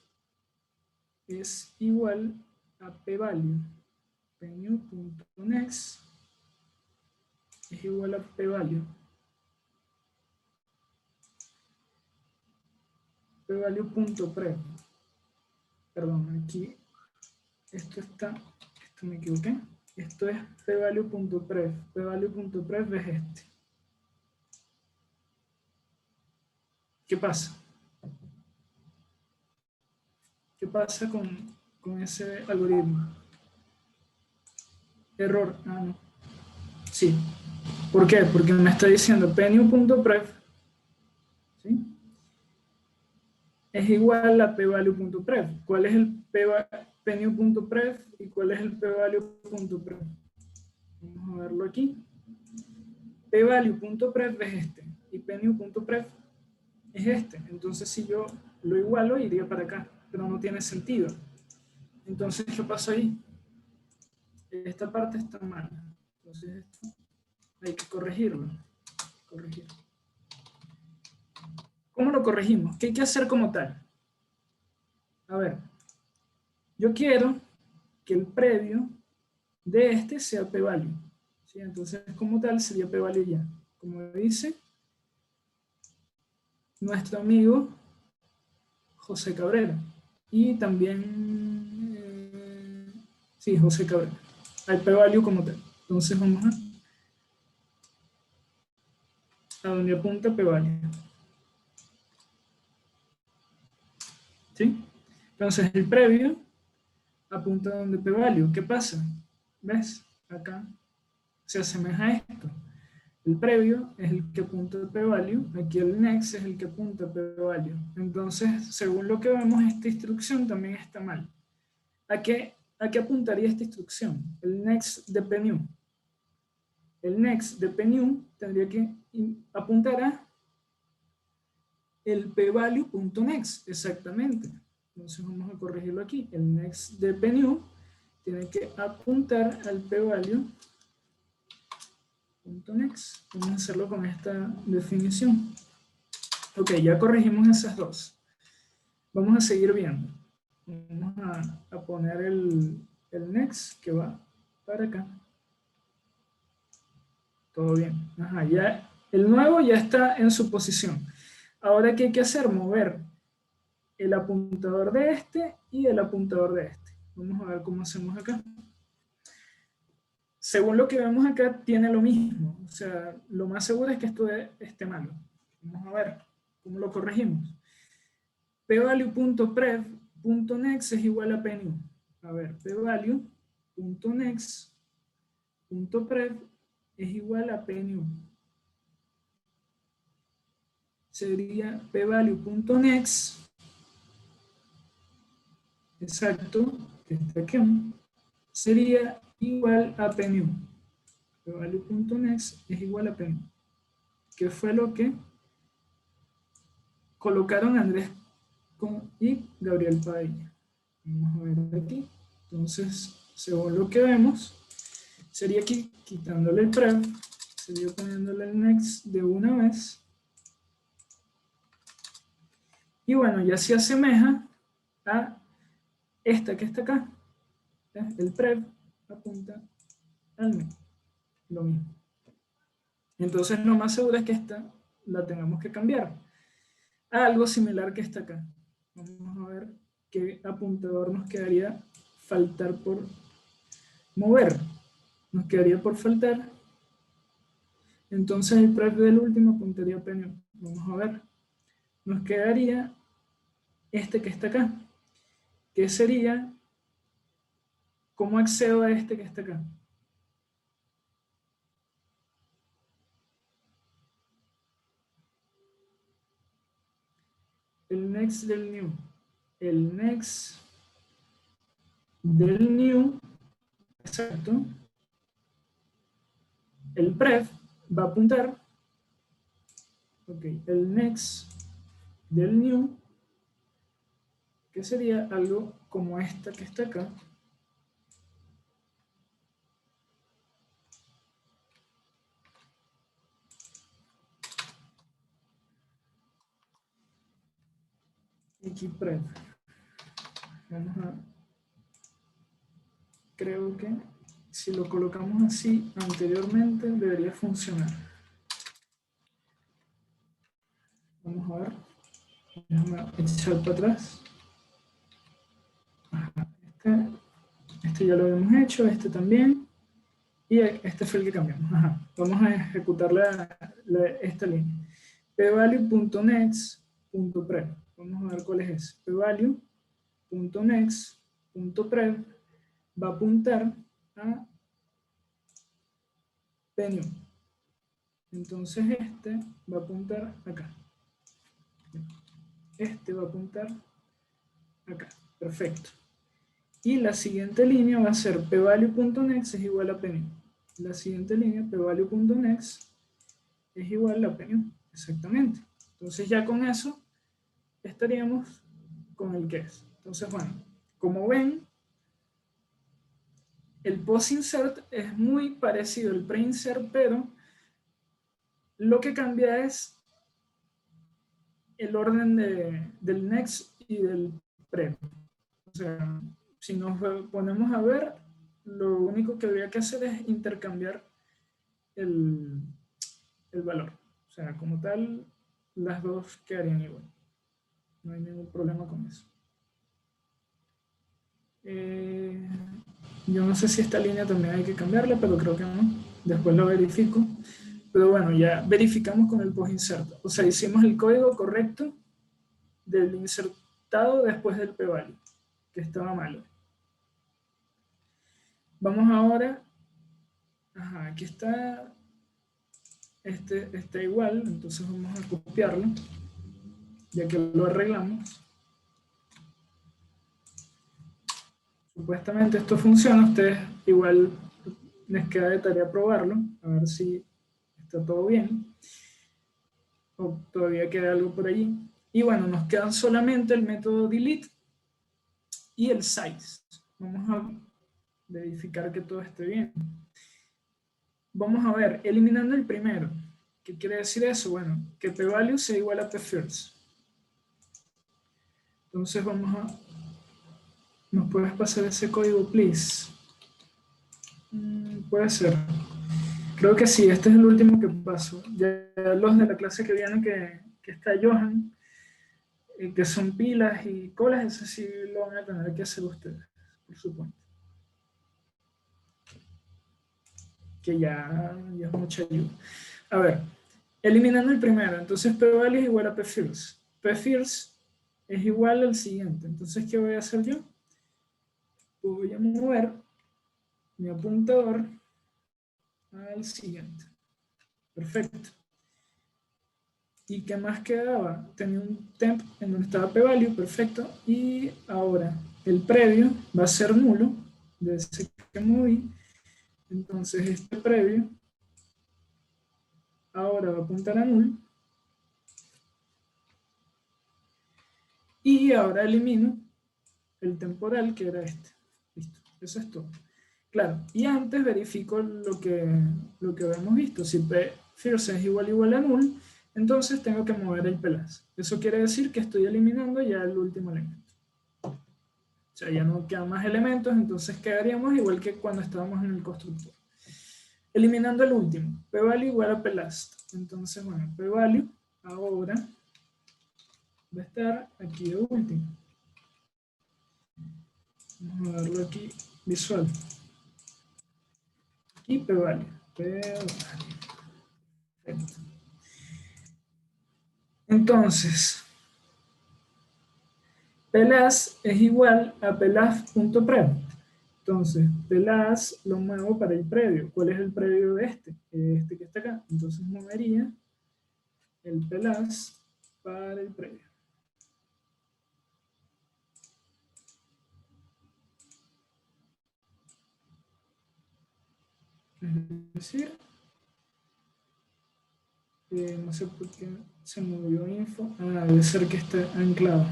es igual a pValue. pnew.next es igual a pValue. pValue.pref. Perdón, aquí esto me equivoqué. Esto es pValue.pref. pValue.pref es este. ¿Qué pasa? ¿Qué pasa con ese algoritmo? Error. Ah, no. Sí. ¿Por qué? Porque me está diciendo pnew.pref, ¿sí? Es igual a pValue.pref. ¿Cuál es el pnew.pref y cuál es el pValue.pref? Vamos a verlo aquí. pValue.pref es este y pnew.pref es este. Entonces, si yo lo igualo, iría para acá, pero no tiene sentido. Entonces, ¿qué pasó ahí? Esta parte está mal. Entonces, esto hay que corregirlo. ¿Cómo lo corregimos? ¿Qué hay que hacer como tal? A ver, yo quiero que el previo de este sea pValue. ¿Sí? Entonces, como tal, sería pValue ya. Como dice, nuestro amigo José Cabrera. Y también, sí, José Cabrera. Al p-value como tal. Entonces vamos a donde apunta p-value. ¿Sí? Entonces el previo apunta a donde p-value. ¿Qué pasa? ¿Ves? Acá se asemeja a esto. El previo es el que apunta a p-value, aquí el next es el que apunta a p-value. Entonces, según lo que vemos, esta instrucción también está mal. ¿A qué apuntaría esta instrucción? El next de pnew. El next de pnew tendría que apuntar a el p-value.next, exactamente. Entonces vamos a corregirlo aquí. El next de pnew tiene que apuntar al p-value.next. Vamos a hacerlo con esta definición. Ok, ya corregimos esas dos. Vamos a seguir viendo. Vamos a poner el next que va para acá. Todo bien. Ajá, ya, el nuevo ya está en su posición. Ahora, ¿qué hay que hacer? Mover el apuntador de este y el apuntador de este. Vamos a ver cómo hacemos acá. Según lo que vemos acá, tiene lo mismo. O sea, lo más seguro es que esto esté malo. Vamos a ver cómo lo corregimos. pvalue.prev.next es igual a pnew. A ver, pvalue.next.prev es igual a pnew. Sería pvalue.next, exacto, que está aquí, sería igual a pnew. pvalue.next es igual a pnew. Que fue lo que colocaron Andrés y Gabriel Padilla. Vamos a ver aquí. Entonces, según lo que vemos, sería aquí quitándole el prev, sería poniéndole el next de una vez. Y bueno, ya se asemeja a esta que está acá. El prev apunta al next. Lo mismo. Entonces, lo más seguro es que esta la tengamos que cambiar a algo similar que está acá. Vamos a ver qué apuntador nos quedaría faltar por mover. Nos quedaría por faltar. Entonces el prev del último apuntaría a pnew. Vamos a ver. Nos quedaría este que está acá. Que sería, ¿cómo accedo a este que está acá? El next del new. El next del new, exacto. El prev va a apuntar, ok, el next del new, que sería algo como esta que está acá. Xprev. Vamos a, creo que si lo colocamos así anteriormente debería funcionar. Vamos a ver. Déjame echar para atrás. Este ya lo habíamos hecho, este también. Y este fue el que cambiamos. Ajá. Vamos a ejecutar esta línea. pvalue.next.prev. Vamos a ver cuál es ese. pvalue.next.prev va a apuntar a pnew. Entonces este va a apuntar acá. Este va a apuntar acá. Perfecto. Y la siguiente línea va a ser pvalue.next es igual a pnew. La siguiente línea, pvalue.next es igual a pnew. Exactamente. Entonces ya con eso estaríamos con el que es. Entonces, bueno, como ven, el post-insert es muy parecido al pre-insert, pero lo que cambia es el orden del next y del pre. O sea, si nos ponemos a ver, lo único que habría que hacer es intercambiar el valor. O sea, como tal, las dos quedarían igual. No hay ningún problema con eso. Yo no sé si esta línea también hay que cambiarla, pero creo que no. Después lo verifico. Pero bueno, ya verificamos con el post-inserto. O sea, hicimos el código correcto del insertado después del p-value, que estaba malo. Vamos ahora, aquí está, este está igual, entonces vamos a copiarlo, ya que lo arreglamos. Supuestamente esto funciona, ustedes igual les queda de tarea probarlo, a ver si está todo bien, o todavía queda algo por allí. Y bueno, nos quedan solamente el método delete y el size. Vamos a verificar que todo esté bien. Vamos a ver, eliminando el primero. ¿Qué quiere decir eso? Bueno, que p-value sea igual a p-first. Entonces vamos a... ¿Nos puedes pasar ese código, please? Puede ser. Creo que sí, este es el último que paso. Ya los de la clase que viene, que está Johan, que son pilas y colas, eso sí lo van a tener que hacer ustedes, por supuesto. Que ya es mucha ayuda. A ver, eliminando el primero, entonces p-value es igual a p-first. P-first es igual al siguiente. Entonces, ¿qué voy a hacer yo? Voy a mover mi apuntador al siguiente. Perfecto. ¿Y qué más quedaba? Tenía un temp en donde estaba p-value, perfecto. Y ahora el previo va a ser nulo de ese que moví. Entonces este previo ahora va a apuntar a null. Y ahora elimino el temporal que era este. Listo, eso es todo. Claro, y antes verifico lo que habíamos visto. Si p-first es igual a null, entonces tengo que mover el pelas. Eso quiere decir que estoy eliminando ya el último elemento. O sea, ya no quedan más elementos, entonces quedaríamos igual que cuando estábamos en el constructor. Eliminando el último, p-value igual a p-last. Entonces, bueno, p-value ahora va a estar aquí de último. Vamos a darlo aquí visual. Y p-value. Perfecto. Entonces, pelas es igual a pelas.prev. Entonces, pelas lo muevo para el previo. ¿Cuál es el previo de este? Este que está acá. Entonces movería el pelas para el previo. Es decir, no sé por qué se movió info. Ah, debe ser que está anclado.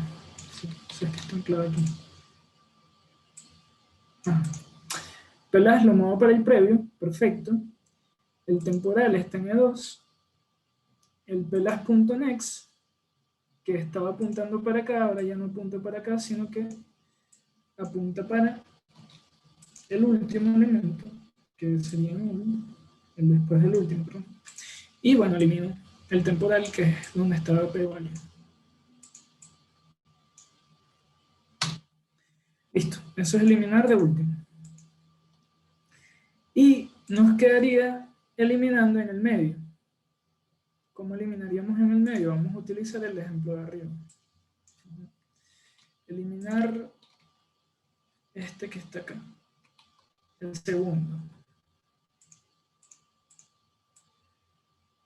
Sí, es que está anclado aquí. Pelas lo muevo para el previo, perfecto. El temporal está en E2. El pelas.next, que estaba apuntando para acá, ahora ya no apunta para acá, sino que apunta para el último elemento, que sería el después del último, perdón. Y bueno, elimino el temporal, que es donde estaba p-value. Listo, eso es eliminar de último. Y nos quedaría eliminando en el medio. ¿Cómo eliminaríamos en el medio? Vamos a utilizar el ejemplo de arriba. Eliminar este que está acá, el segundo.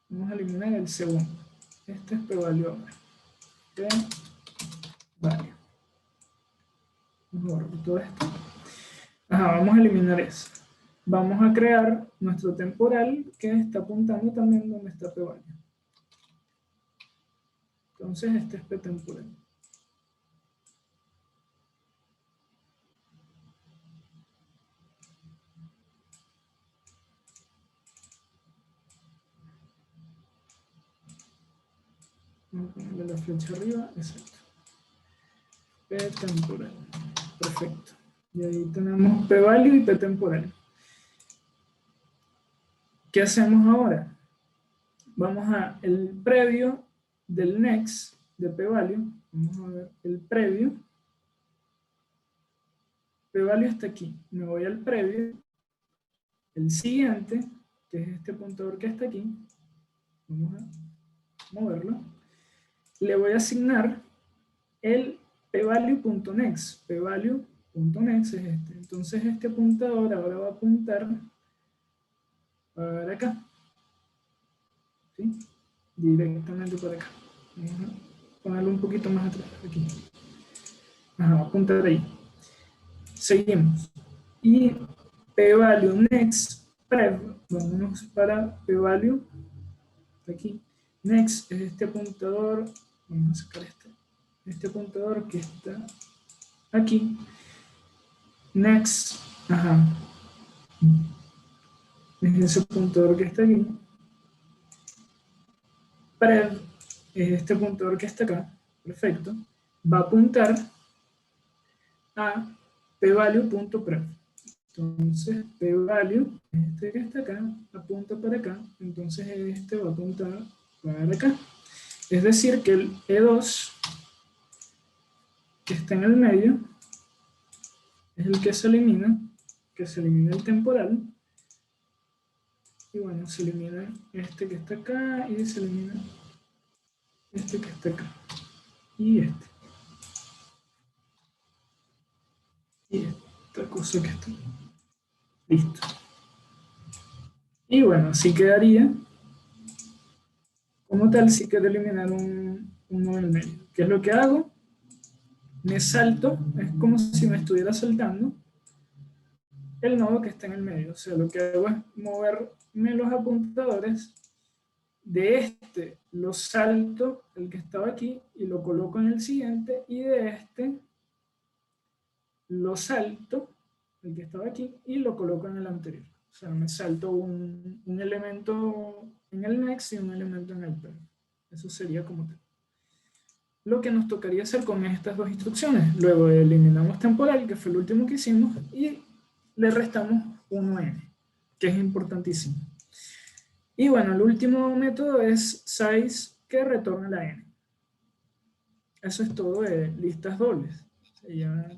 Vamos a eliminar el segundo. Este es p-value ahora. P-value. Vamos a borrar todo esto. Vamos a eliminar eso. Vamos a crear nuestro temporal que está apuntando también donde está p-value. Entonces este es p-temporal. Vamos a ponerle la flecha arriba, exacto. P-temporal. Perfecto. Y ahí tenemos p-value y p-temporal. ¿Qué hacemos ahora? Vamos a el previo, del next, de p-value, vamos a ver el previo, p-value está aquí, me voy al previo, el siguiente, que es este puntador que está aquí, vamos a moverlo, le voy a asignar el pvalue.next, pvalue.next es este, entonces este apuntador ahora va a apuntar para acá, ¿sí? Directamente por acá. Vamos a ponerlo un poquito más atrás, aquí. Ajá, apuntar ahí. Seguimos. Y pvalue next prev, vámonos para pvalue, aquí. Next es este apuntador, vamos a sacar este apuntador que está aquí. Next, ajá, es ese apuntador que está aquí. Prev es este apuntador que está acá, perfecto. Va a apuntar a pvalue.prev. Entonces, pvalue, este que está acá, apunta para acá, entonces este va a apuntar para acá. Es decir, que el E2, que está en el medio, es el que se elimina el temporal, y bueno, se elimina este que está acá, y se elimina este que está acá, y este. Y esta cosa que está. Listo. Y bueno, así quedaría. Como tal, sí quiero eliminar uno del medio. ¿Qué es lo que hago? Me salto, es como si me estuviera saltando el nodo que está en el medio. O sea, lo que hago es moverme los apuntadores. De este lo salto, el que estaba aquí, y lo coloco en el siguiente. Y de este lo salto, el que estaba aquí, y lo coloco en el anterior. O sea, me salto un elemento en el next y un elemento en el previo. Eso sería como tal. Lo que nos tocaría hacer con estas dos instrucciones. Luego eliminamos temporal, que fue el último que hicimos, y le restamos 1n, que es importantísimo. Y bueno, el último método es size, que retorna la n. Eso es todo de listas dobles. O sea, ya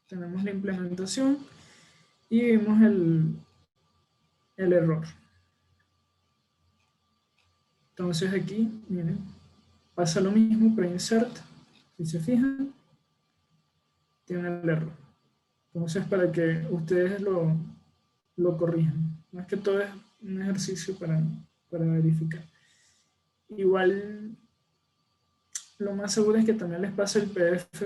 tenemos la implementación y vimos el error. Entonces aquí, miren, pasa lo mismo, preinsert, si se fijan, tiene el error. Entonces, para que ustedes lo corrijan. Más que todo es un ejercicio para verificar. Igual, lo más seguro es que también les pase el PDF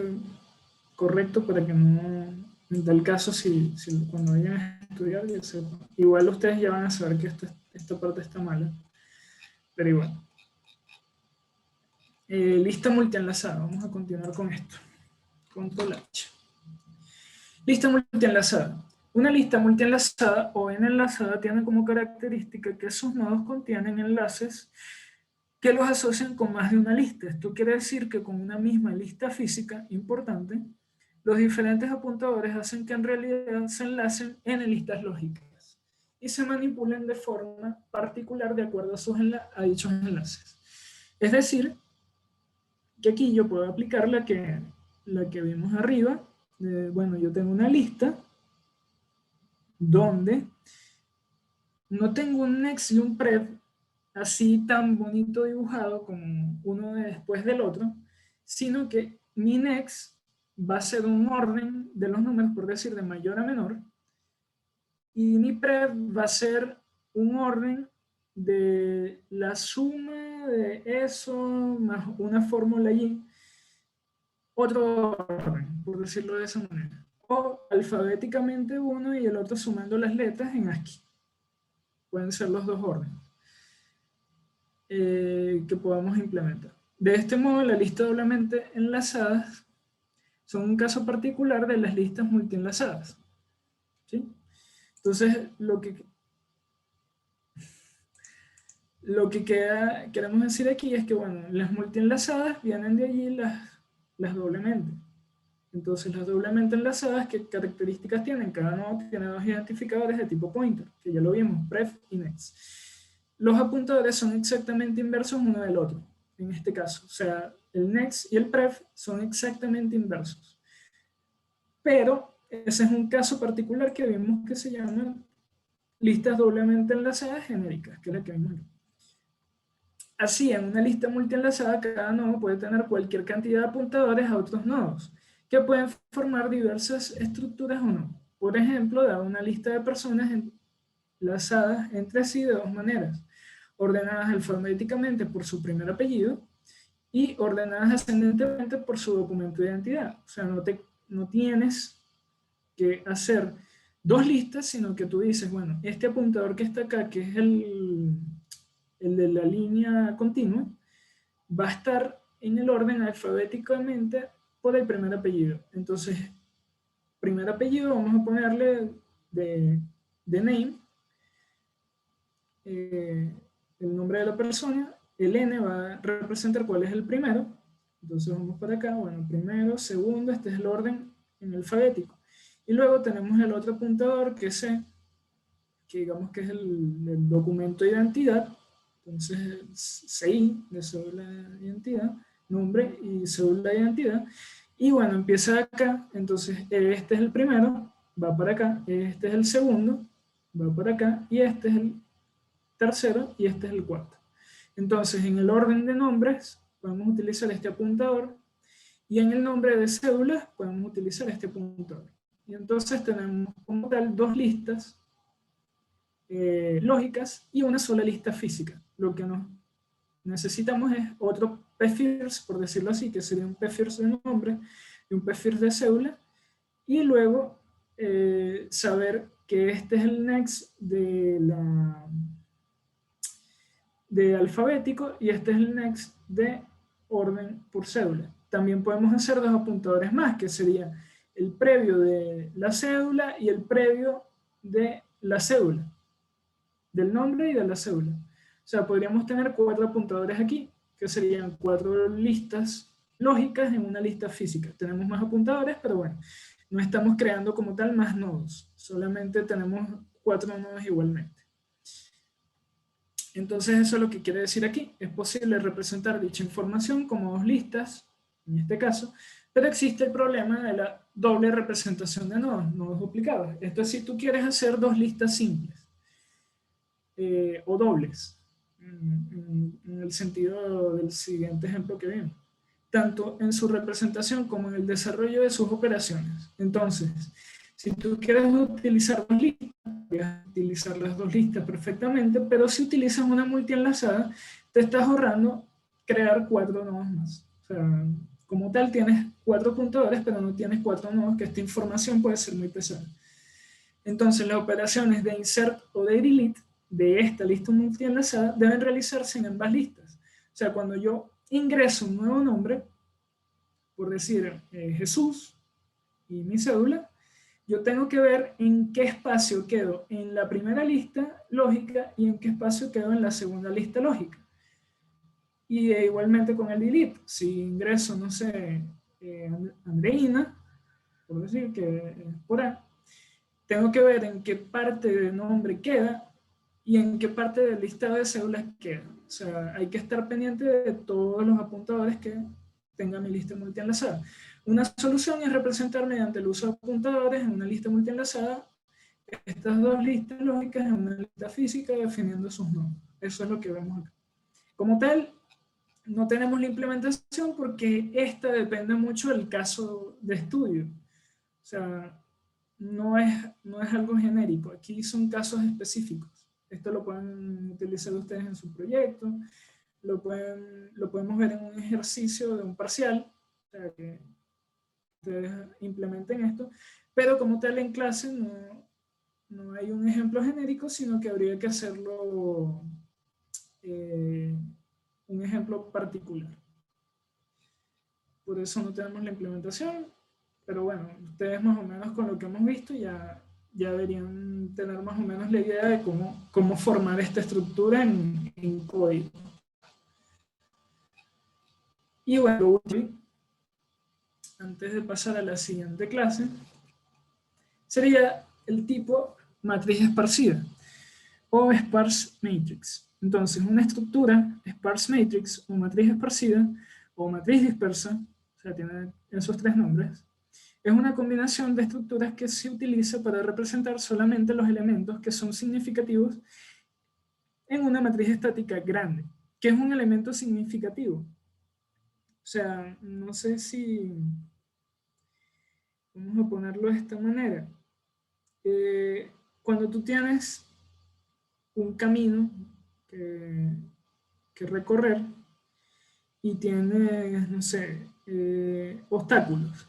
correcto para que no, en tal caso, si cuando vayan a estudiar, ya sepan. Igual ustedes ya van a saber que esta parte está mala, pero igual. Lista multienlazada, vamos a continuar con esto. Control H. Lista multienlazada. Una lista multienlazada o n-enlazada tiene como característica que sus nodos contienen enlaces que los asocian con más de una lista. Esto quiere decir que con una misma lista física importante, los diferentes apuntadores hacen que en realidad se enlacen n listas lógicas y se manipulen de forma particular de acuerdo a dichos enlaces. Es decir, que aquí yo puedo aplicar la que vimos arriba. Bueno, yo tengo una lista donde no tengo un next y un prev así tan bonito dibujado como uno después del otro, sino que mi next va a ser un orden de los números, por decir, de mayor a menor, y mi prev va a ser un orden de la suma de eso más una fórmula y otro orden, por decirlo de esa manera. O alfabéticamente uno y el otro sumando las letras en ASCII. Pueden ser los dos órdenes que podamos implementar. De este modo, la lista doblemente enlazadas son un caso particular de las listas multienlazadas. ¿Sí? Entonces, lo que queremos decir aquí es que, bueno, las multienlazadas vienen de allí las doblemente. Entonces, las doblemente enlazadas, ¿qué características tienen? Cada nodo tiene dos identificadores de tipo pointer, que ya lo vimos, prev y next. Los apuntadores son exactamente inversos uno del otro. en este caso. O sea, el next y el pref son exactamente inversos. Pero ese es un caso particular que vimos que se llaman listas doblemente enlazadas genéricas, que es la que vimos aquí. Así, en una lista multienlazada, cada nodo puede tener cualquier cantidad de apuntadores a otros nodos, que pueden formar diversas estructuras o no. Por ejemplo, da una lista de personas enlazadas entre sí de dos maneras, ordenadas alfabéticamente por su primer apellido y ordenadas ascendentemente por su documento de identidad. O sea, no tienes que hacer dos listas, sino que tú dices, bueno, este apuntador que está acá, que es el de la línea continua, va a estar en el orden alfabéticamente por el primer apellido. Entonces, primer apellido vamos a ponerle de name, el nombre de la persona, el N va a representar cuál es el primero. Entonces vamos para acá, bueno, primero, segundo, este es el orden en alfabético. Y luego tenemos el otro apuntador que es C, que digamos que es el documento de identidad. Entonces, CI, de cédula de identidad, nombre y cédula de identidad. Y bueno, empieza acá, entonces este es el primero, va para acá, este es el segundo, va para acá, y este es el tercero, y este es el cuarto. Entonces, en el orden de nombres, podemos utilizar este apuntador, y en el nombre de cédulas, podemos utilizar este apuntador. Y entonces tenemos como tal dos listas lógicas y una sola lista física. Lo que necesitamos es otro pfirst, por decirlo así, que sería un pfirst de nombre y un pfirst de cédula, y luego saber que este es el next de alfabético y este es el next de orden por cédula. También podemos hacer dos apuntadores más, que sería el previo de la cédula y el previo de la cédula, del nombre y de la cédula. O sea, podríamos tener 4 apuntadores aquí, que serían 4 listas lógicas en una lista física. Tenemos más apuntadores, pero bueno, no estamos creando como tal más nodos, solamente tenemos 4 nodos igualmente. Entonces eso es lo que quiere decir aquí. Es posible representar dicha información como dos listas, en este caso, pero existe el problema de la doble representación de nodos, nodos duplicados. Esto es si tú quieres hacer dos listas simples o dobles, en el sentido del siguiente ejemplo que vimos, tanto en su representación como en el desarrollo de sus operaciones. Entonces, si tú quieres utilizar dos listas, puedes utilizar las dos listas perfectamente, pero si utilizas una multienlazada, te estás ahorrando crear 4 nodos más. O sea, como tal tienes 4 apuntadores, pero no tienes 4 nodos, que esta información puede ser muy pesada. Entonces, las operaciones de insert o de delete de esta lista multienlazada deben realizarse en ambas listas. O sea, cuando yo ingreso un nuevo nombre, por decir Jesús y mi cédula, yo tengo que ver en qué espacio quedo en la primera lista lógica y en qué espacio quedo en la segunda lista lógica. Y igualmente con el delete, si ingreso, no sé, Andreina, por decir que es por A, tengo que ver en qué parte de nombre queda y en qué parte del listado de cédulas queda. O sea, hay que estar pendiente de todos los apuntadores que tenga mi lista multienlazada. Una solución es representar mediante el uso de apuntadores en una lista multienlazada estas dos listas lógicas en una lista física definiendo sus nodos. Eso es lo que vemos acá. Como tal, no tenemos la implementación porque esta depende mucho del caso de estudio. O sea, no es algo genérico. Aquí son casos específicos. Esto lo pueden utilizar ustedes en su proyecto, lo podemos ver en un ejercicio de un parcial, o sea, que ustedes implementen esto, pero como tal en clase no hay un ejemplo genérico, sino que habría que hacerlo un ejemplo particular. Por eso no tenemos la implementación, pero bueno, ustedes más o menos con lo que hemos visto ya deberían tener más o menos la idea de cómo formar esta estructura en código. Y bueno, antes de pasar a la siguiente clase, sería el tipo matriz esparcida o sparse matrix. Entonces, una estructura sparse matrix, o matriz esparcida, o matriz dispersa, o sea, tiene esos tres nombres, es una combinación de estructuras que se utiliza para representar solamente los elementos que son significativos en una matriz estática grande. ¿Qué es un elemento significativo? O sea, no sé si vamos a ponerlo de esta manera. Cuando tú tienes un camino que recorrer y tienes, no sé, obstáculos,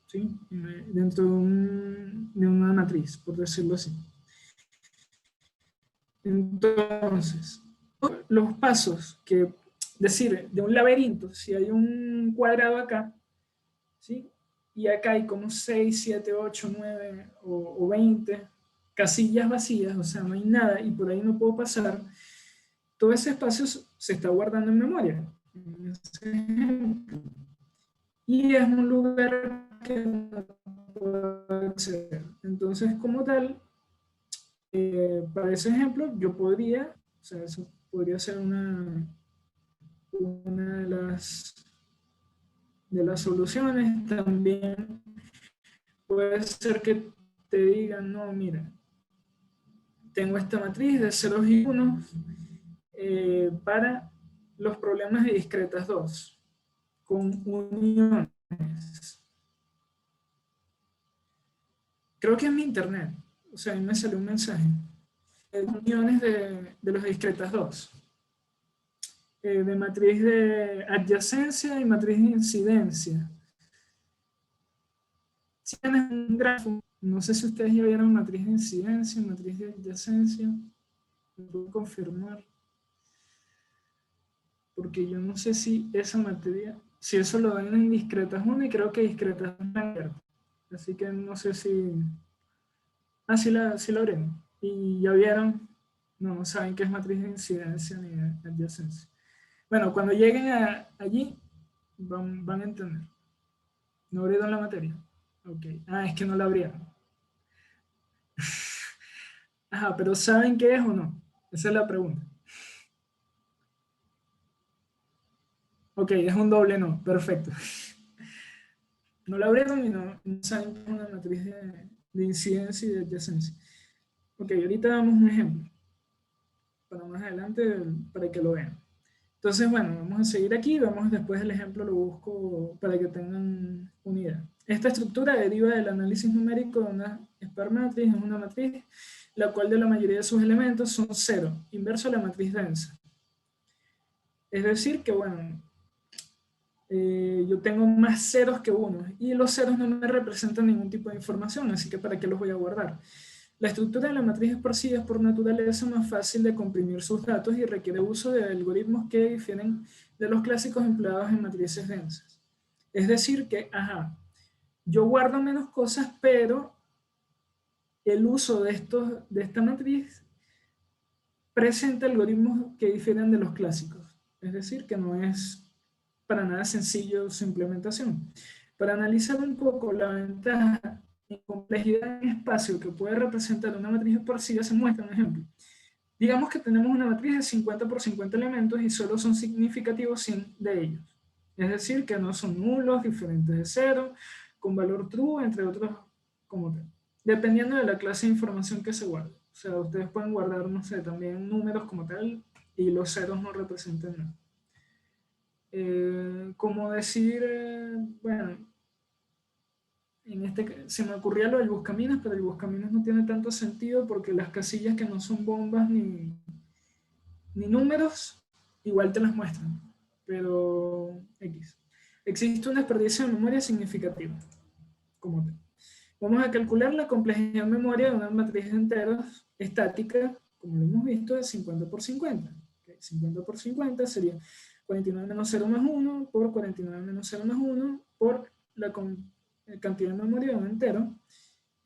¿sí? Dentro de una matriz, por decirlo así. Entonces, los pasos que, decir, de un laberinto, si hay un cuadrado acá, ¿sí? Y acá hay como 6, 7, 8, 9 o 20 casillas vacías, o sea, no hay nada y por ahí no puedo pasar, todo ese espacio se está guardando en memoria. Y es un lugar que no puedo acceder. Entonces, como tal, para ese ejemplo, yo podría, o sea, eso podría ser una de las soluciones. También puede ser que te digan, no, mira, tengo esta matriz de ceros y unos para los problemas de discretas 2 con uniones. Creo que es mi internet. O sea, a mí me salió un mensaje. Uniones de los discretas 2. De matriz de adyacencia y matriz de incidencia. Si tienes un grafo, no sé si ustedes ya vieron matriz de incidencia, matriz de adyacencia. ¿Me puedo confirmar? Porque yo no sé si esa materia, si eso lo dan en discretas 1 y creo que discretas 2 abierta. Así que no sé si... Ah, sí la abrieron. Y ya vieron, no saben qué es matriz de incidencia ni de adyacencia. Bueno, cuando lleguen allí, van a entender. ¿No abrieron la materia? Ok. Ah, es que no la abrieron. Ajá, pero ¿saben qué es o no? Esa es la pregunta. Ok, es un doble no. Perfecto. No la abrieron y no saben qué es una matriz de incidencia y de adyacencia. Ok, ahorita damos un ejemplo. Para más adelante, para que lo vean. Entonces, bueno, vamos a seguir aquí. Vamos después el ejemplo, lo busco para que tengan una idea. Esta estructura deriva del análisis numérico de una sparse matriz, es una matriz la cual de la mayoría de sus elementos son cero, inverso a la matriz densa. Es decir, que bueno, yo tengo más ceros que unos y los ceros no me representan ningún tipo de información, así que ¿para qué los voy a guardar? La estructura de la matriz esparcida es por naturaleza más fácil de comprimir sus datos y requiere uso de algoritmos que difieren de los clásicos empleados en matrices densas. Es decir que, ajá, yo guardo menos cosas, pero el uso de esta matriz presenta algoritmos que difieren de los clásicos. Es decir, que no es para nada sencillo su implementación. Para analizar un poco la ventaja y complejidad en espacio que puede representar una matriz esparcida, se muestra un ejemplo. Digamos que tenemos una matriz de 50 por 50 elementos y solo son significativos 100 de ellos. Es decir, que no son nulos, diferentes de cero, con valor true, entre otros, como tal. Dependiendo de la clase de información que se guarde. O sea, ustedes pueden guardar, no sé, también números como tal y los ceros no representan nada. Como decir, bueno, se me ocurría lo del buscaminas, pero el buscaminas no tiene tanto sentido porque las casillas que no son bombas ni números, igual te las muestran, pero X. Existe un desperdicio de memoria significativo, como tal. Vamos a calcular la complejidad de memoria de una matriz de enteros estática, como lo hemos visto, de 50 por 50. 50 por 50 sería 49 menos 0 más 1 por 49 menos 0 más 1 por la cantidad de memoria de un entero.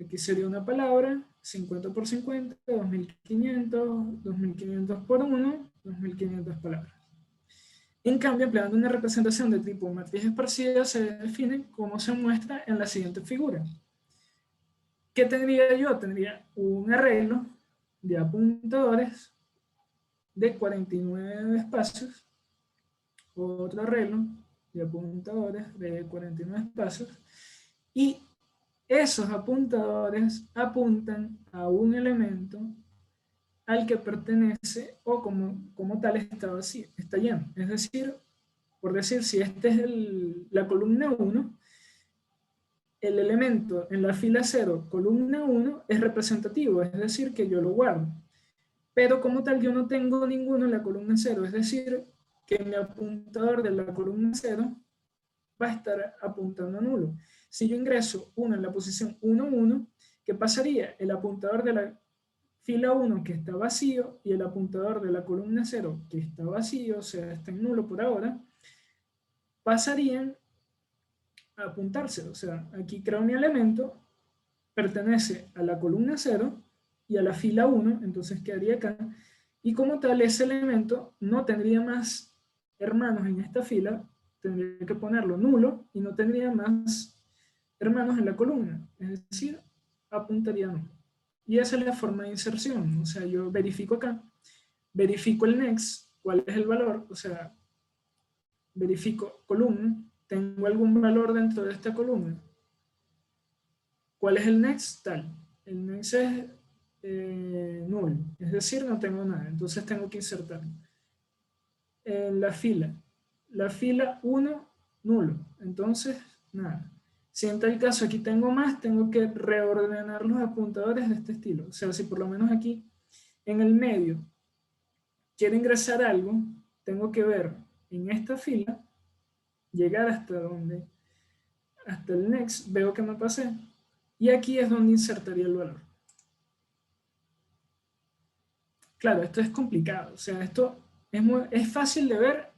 Aquí sería una palabra, 50 por 50, 2500, 2500 por 1, 2500 palabras. En cambio, empleando una representación de tipo matriz esparcida, se define como se muestra en la siguiente figura. ¿Qué tendría yo? Tendría un arreglo de apuntadores de 49 espacios, otro arreglo de apuntadores de 49 espacios, y esos apuntadores apuntan a un elemento al que pertenece o como tal está vacío, está lleno. Es decir, por decir, si esta es la columna 1, el elemento en la fila 0, columna 1, es representativo, es decir, que yo lo guardo. Pero como tal yo no tengo ninguno en la columna 0, es decir, que mi apuntador de la columna 0 va a estar apuntando a nulo. Si yo ingreso 1 en la posición 1, 1, ¿qué pasaría? El apuntador de la fila 1 que está vacío y el apuntador de la columna 0 que está vacío, o sea, está en nulo por ahora, pasarían a apuntarse. O sea, aquí creo mi elemento, pertenece a la columna 0 y a la fila 1, entonces quedaría acá. Y como tal, ese elemento no tendría más hermanos en esta fila, tendría que ponerlo nulo y no tendría más hermanos en la columna. Es decir, apuntaría a nulo. Y esa es la forma de inserción. O sea, yo verifico acá, verifico el next, cuál es el valor, o sea, verifico columna, tengo algún valor dentro de esta columna. ¿Cuál es el next? Tal. El next es null, es decir, no tengo nada, entonces tengo que insertar. En la fila 1, nulo, entonces nada. Si en tal caso aquí tengo más, tengo que reordenar los apuntadores de este estilo. O sea, si por lo menos aquí en el medio quiero ingresar algo, tengo que ver en esta fila, llegar hasta donde, hasta el next, veo que me pasé, y aquí es donde insertaría el valor. Claro, esto es complicado, o sea, esto es fácil de ver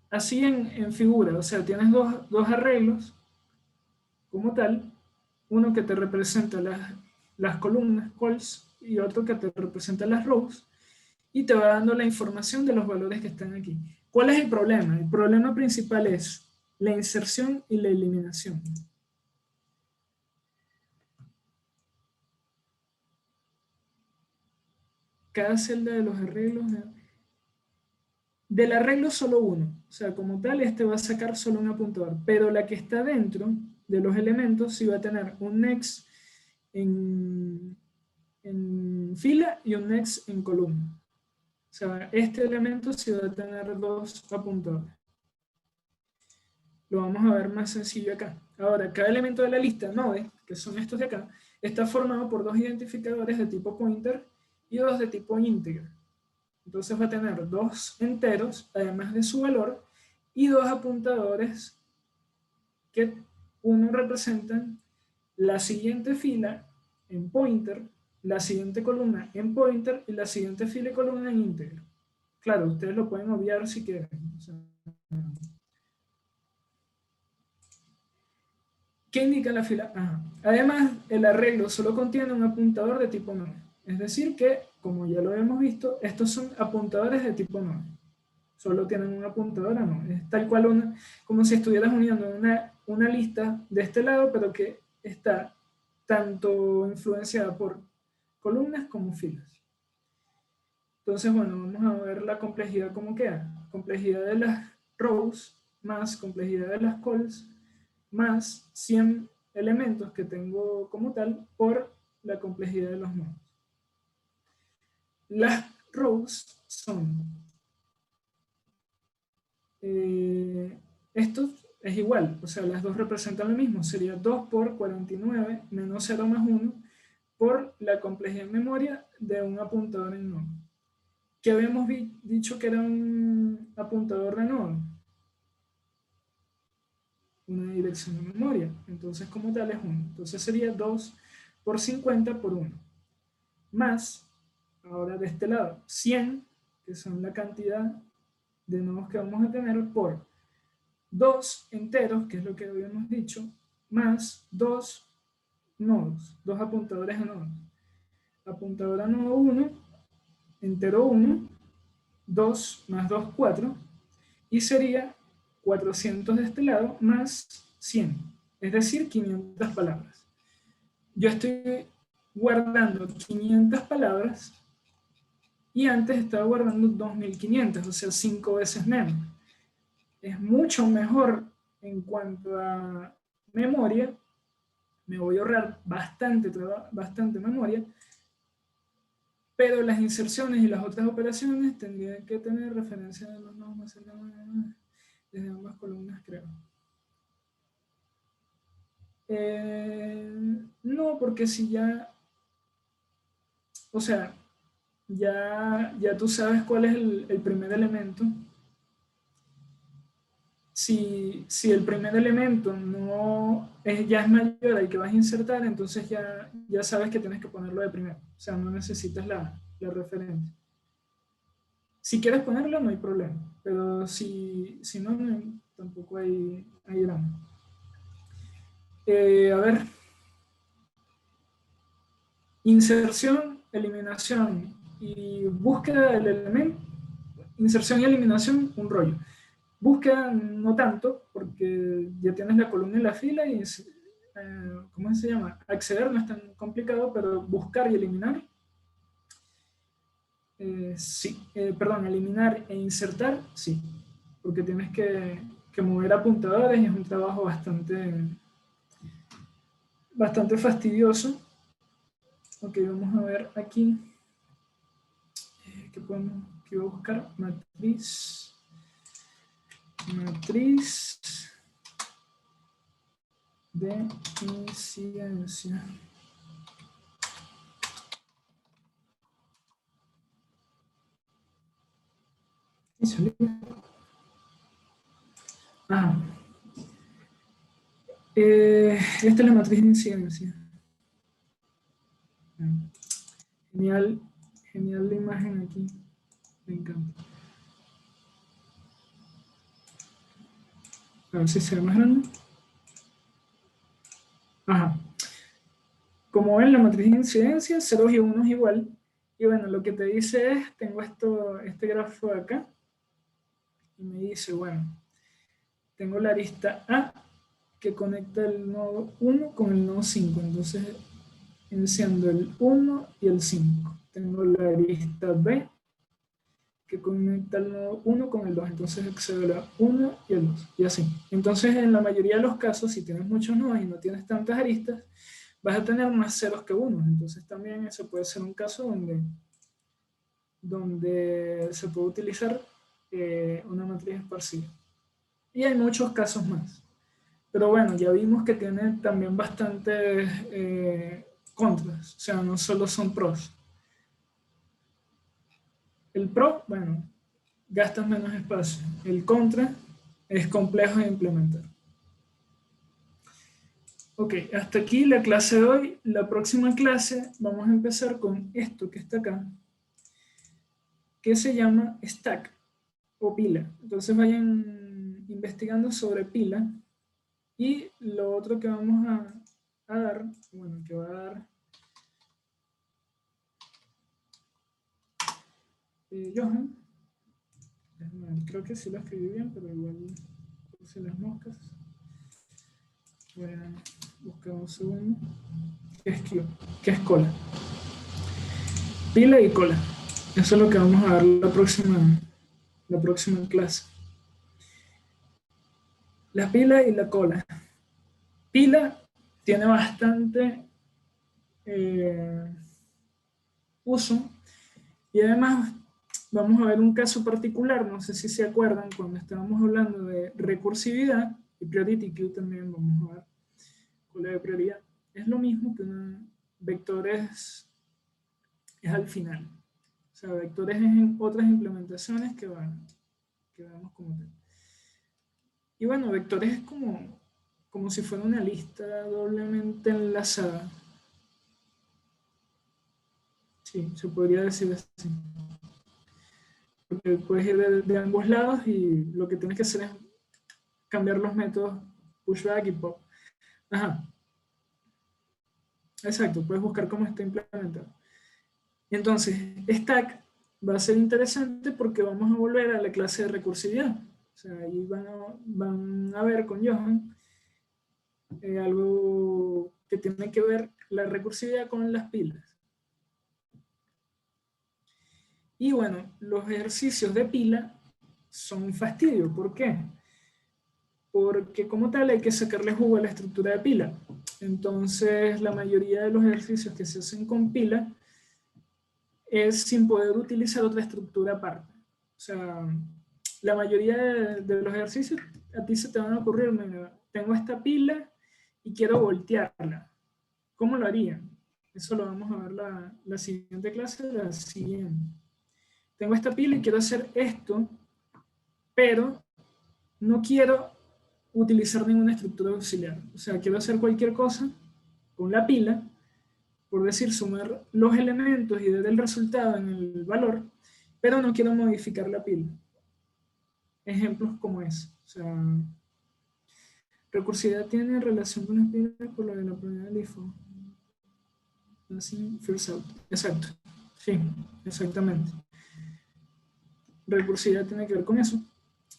así en figura, o sea, tienes dos arreglos como tal, uno que te representa las columnas, calls, y otro que te representa las rows, y te va dando la información de los valores que están aquí. ¿Cuál es el problema? El problema principal es la inserción y la eliminación. Cada celda de los arreglos, del arreglo solo uno, o sea, como tal, este va a sacar solo un apuntador, pero la que está dentro de los elementos sí va a tener un next en fila y un next en columna. O sea, este elemento sí va a tener dos apuntadores. Lo vamos a ver más sencillo acá. Ahora, cada elemento de la lista node, que son estos de acá, está formado por dos identificadores de tipo pointer y dos de tipo integer. Entonces va a tener dos enteros, además de su valor, y dos apuntadores que uno representan la siguiente fila en pointer, la siguiente columna en pointer y la siguiente fila y columna en integer. Claro, ustedes lo pueden obviar si quieren. O sea, ¿qué indica la fila? Además, el arreglo solo contiene un apuntador de tipo node. Es decir que, como ya lo hemos visto, estos son apuntadores de tipo node. Solo tienen un apuntador a node. Es tal cual como si estuvieras uniendo una lista de este lado, pero que está tanto influenciada por columnas como filas. Entonces, bueno, vamos a ver la complejidad cómo queda. Complejidad de las rows más complejidad de las calls más 100 elementos que tengo como tal por la complejidad de los nodos. Las rows son, esto es igual, o sea, las dos representan lo mismo, sería 2 por 49 menos 0 más 1 por la complejidad en memoria de un apuntador en nodo. ¿Qué habíamos dicho que era un apuntador de nodo? Una dirección de memoria. Entonces, como tal, es 1. Entonces sería 2 por 50 por 1. Más, ahora de este lado, 100, que son la cantidad de nodos que vamos a tener, por 2 enteros, que es lo que habíamos dicho, más 2 nodos, 2 apuntadores a nodos. Apuntador a nodo 1, entero 1, 2 más 2, 4, y sería 400 de este lado más 100, es decir, 500 palabras. Yo estoy guardando 500 palabras y antes estaba guardando 2500, o sea, 5 veces menos. Es mucho mejor en cuanto a memoria, me voy a ahorrar bastante memoria, pero las inserciones y las otras operaciones tendrían que tener referencia de los nodos más cercanos desde ambas columnas, creo. No, porque si ya, o sea, ya tú sabes cuál es el primer elemento. Si el primer elemento no es, ya es mayor al que vas a insertar, entonces ya sabes que tienes que ponerlo de primero. O sea, no necesitas la referencia. Si quieres ponerlo, no hay problema. Pero si no, tampoco hay drama. A ver, inserción, eliminación y búsqueda del elemento. Inserción y eliminación, un rollo. Búsqueda no tanto, porque ya tienes la columna y la fila y, ¿cómo se llama? Acceder no es tan complicado, pero buscar y eliminar, sí. Perdón, eliminar e insertar, sí. Porque tienes que mover apuntadores y es un trabajo bastante fastidioso. Ok, vamos a ver aquí. ¿Qué podemos? ¿Qué voy a buscar? Matriz. De incidencia. Ah, esta es la matriz de incidencia. Genial, genial la imagen aquí. Me encanta. A ver si se ve más grande. Ajá. Como ven, la matriz de incidencia, ceros y unos igual. Y bueno, lo que te dice es, tengo este grafo de acá. Y me dice, bueno, tengo la arista A que conecta el nodo 1 con el nodo 5. Entonces, enciendo el 1 y el 5. Tengo la arista B que conecta el nodo 1 con el 2. Entonces accedo a la 1 y el 2. Y así. Entonces, en la mayoría de los casos, si tienes muchos nodos y no tienes tantas aristas, vas a tener más ceros que unos. Entonces, también eso puede ser un caso donde se puede utilizar una matriz esparcida. Y hay muchos casos más. Pero bueno, ya vimos que tiene también bastantes contras. O sea, no solo son pros. El pro, bueno, gastas menos espacio. El contra es complejo de implementar. Ok, hasta aquí la clase de hoy. La próxima clase vamos a empezar con esto que está acá, que se llama stack o pila. Entonces vayan investigando sobre pila. Y lo otro que vamos a dar, bueno, que va a dar Johan, creo que sí lo escribí bien, pero igual puse las moscas. Voy a buscar un segundo. ¿Qué es cola? Pila y cola. Eso es lo que vamos a ver la próxima clase. La pila y la cola. Pila tiene bastante uso y además vamos a ver un caso particular, no sé si se acuerdan cuando estábamos hablando de recursividad y priority queue también vamos a ver cola de prioridad. Es lo mismo que vectores es al final. O sea, vectores es en otras implementaciones que vemos como tal. Y bueno, vectores es como si fuera una lista doblemente enlazada. Sí, se podría decir así. Porque puedes ir de ambos lados y lo que tienes que hacer es cambiar los métodos pushback y pop. Ajá, exacto, puedes buscar cómo está implementado. Entonces, stack va a ser interesante porque vamos a volver a la clase de recursividad. O sea, ahí van a ver con Johan algo que tiene que ver la recursividad con las pilas. Y bueno, los ejercicios de pila son un fastidio. ¿Por qué? Porque como tal hay que sacarle jugo a la estructura de pila. Entonces, la mayoría de los ejercicios que se hacen con pila es sin poder utilizar otra estructura aparte. O sea, la mayoría de los ejercicios a ti se te van a ocurrir, mira, tengo esta pila y quiero voltearla. ¿Cómo lo haría? Eso lo vamos a ver la siguiente clase, la siguiente. Tengo esta pila y quiero hacer esto, pero no quiero utilizar ninguna estructura auxiliar. O sea, quiero hacer cualquier cosa con la pila, por decir, sumar los elementos y dar el resultado en el valor, pero no quiero modificar la pila. Ejemplos como es. O sea, recursividad tiene relación con las pilas por lo de la propiedad del IFO. Así, first out. Exacto. Sí, exactamente. Recursividad tiene que ver con eso.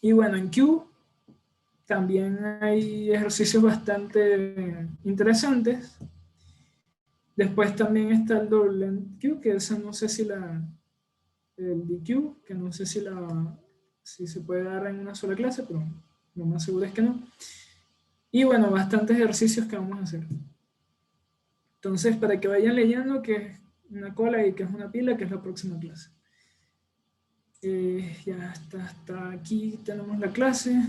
Y bueno, en Q también hay ejercicios bastante interesantes. Después también está el doble end Q, que esa no sé si el DQ, que no sé si se puede dar en una sola clase, pero lo más seguro es que no. Y bueno, bastantes ejercicios que vamos a hacer. Entonces, para que vayan leyendo que es una cola y que es una pila, que es la próxima clase. Ya hasta aquí tenemos la clase.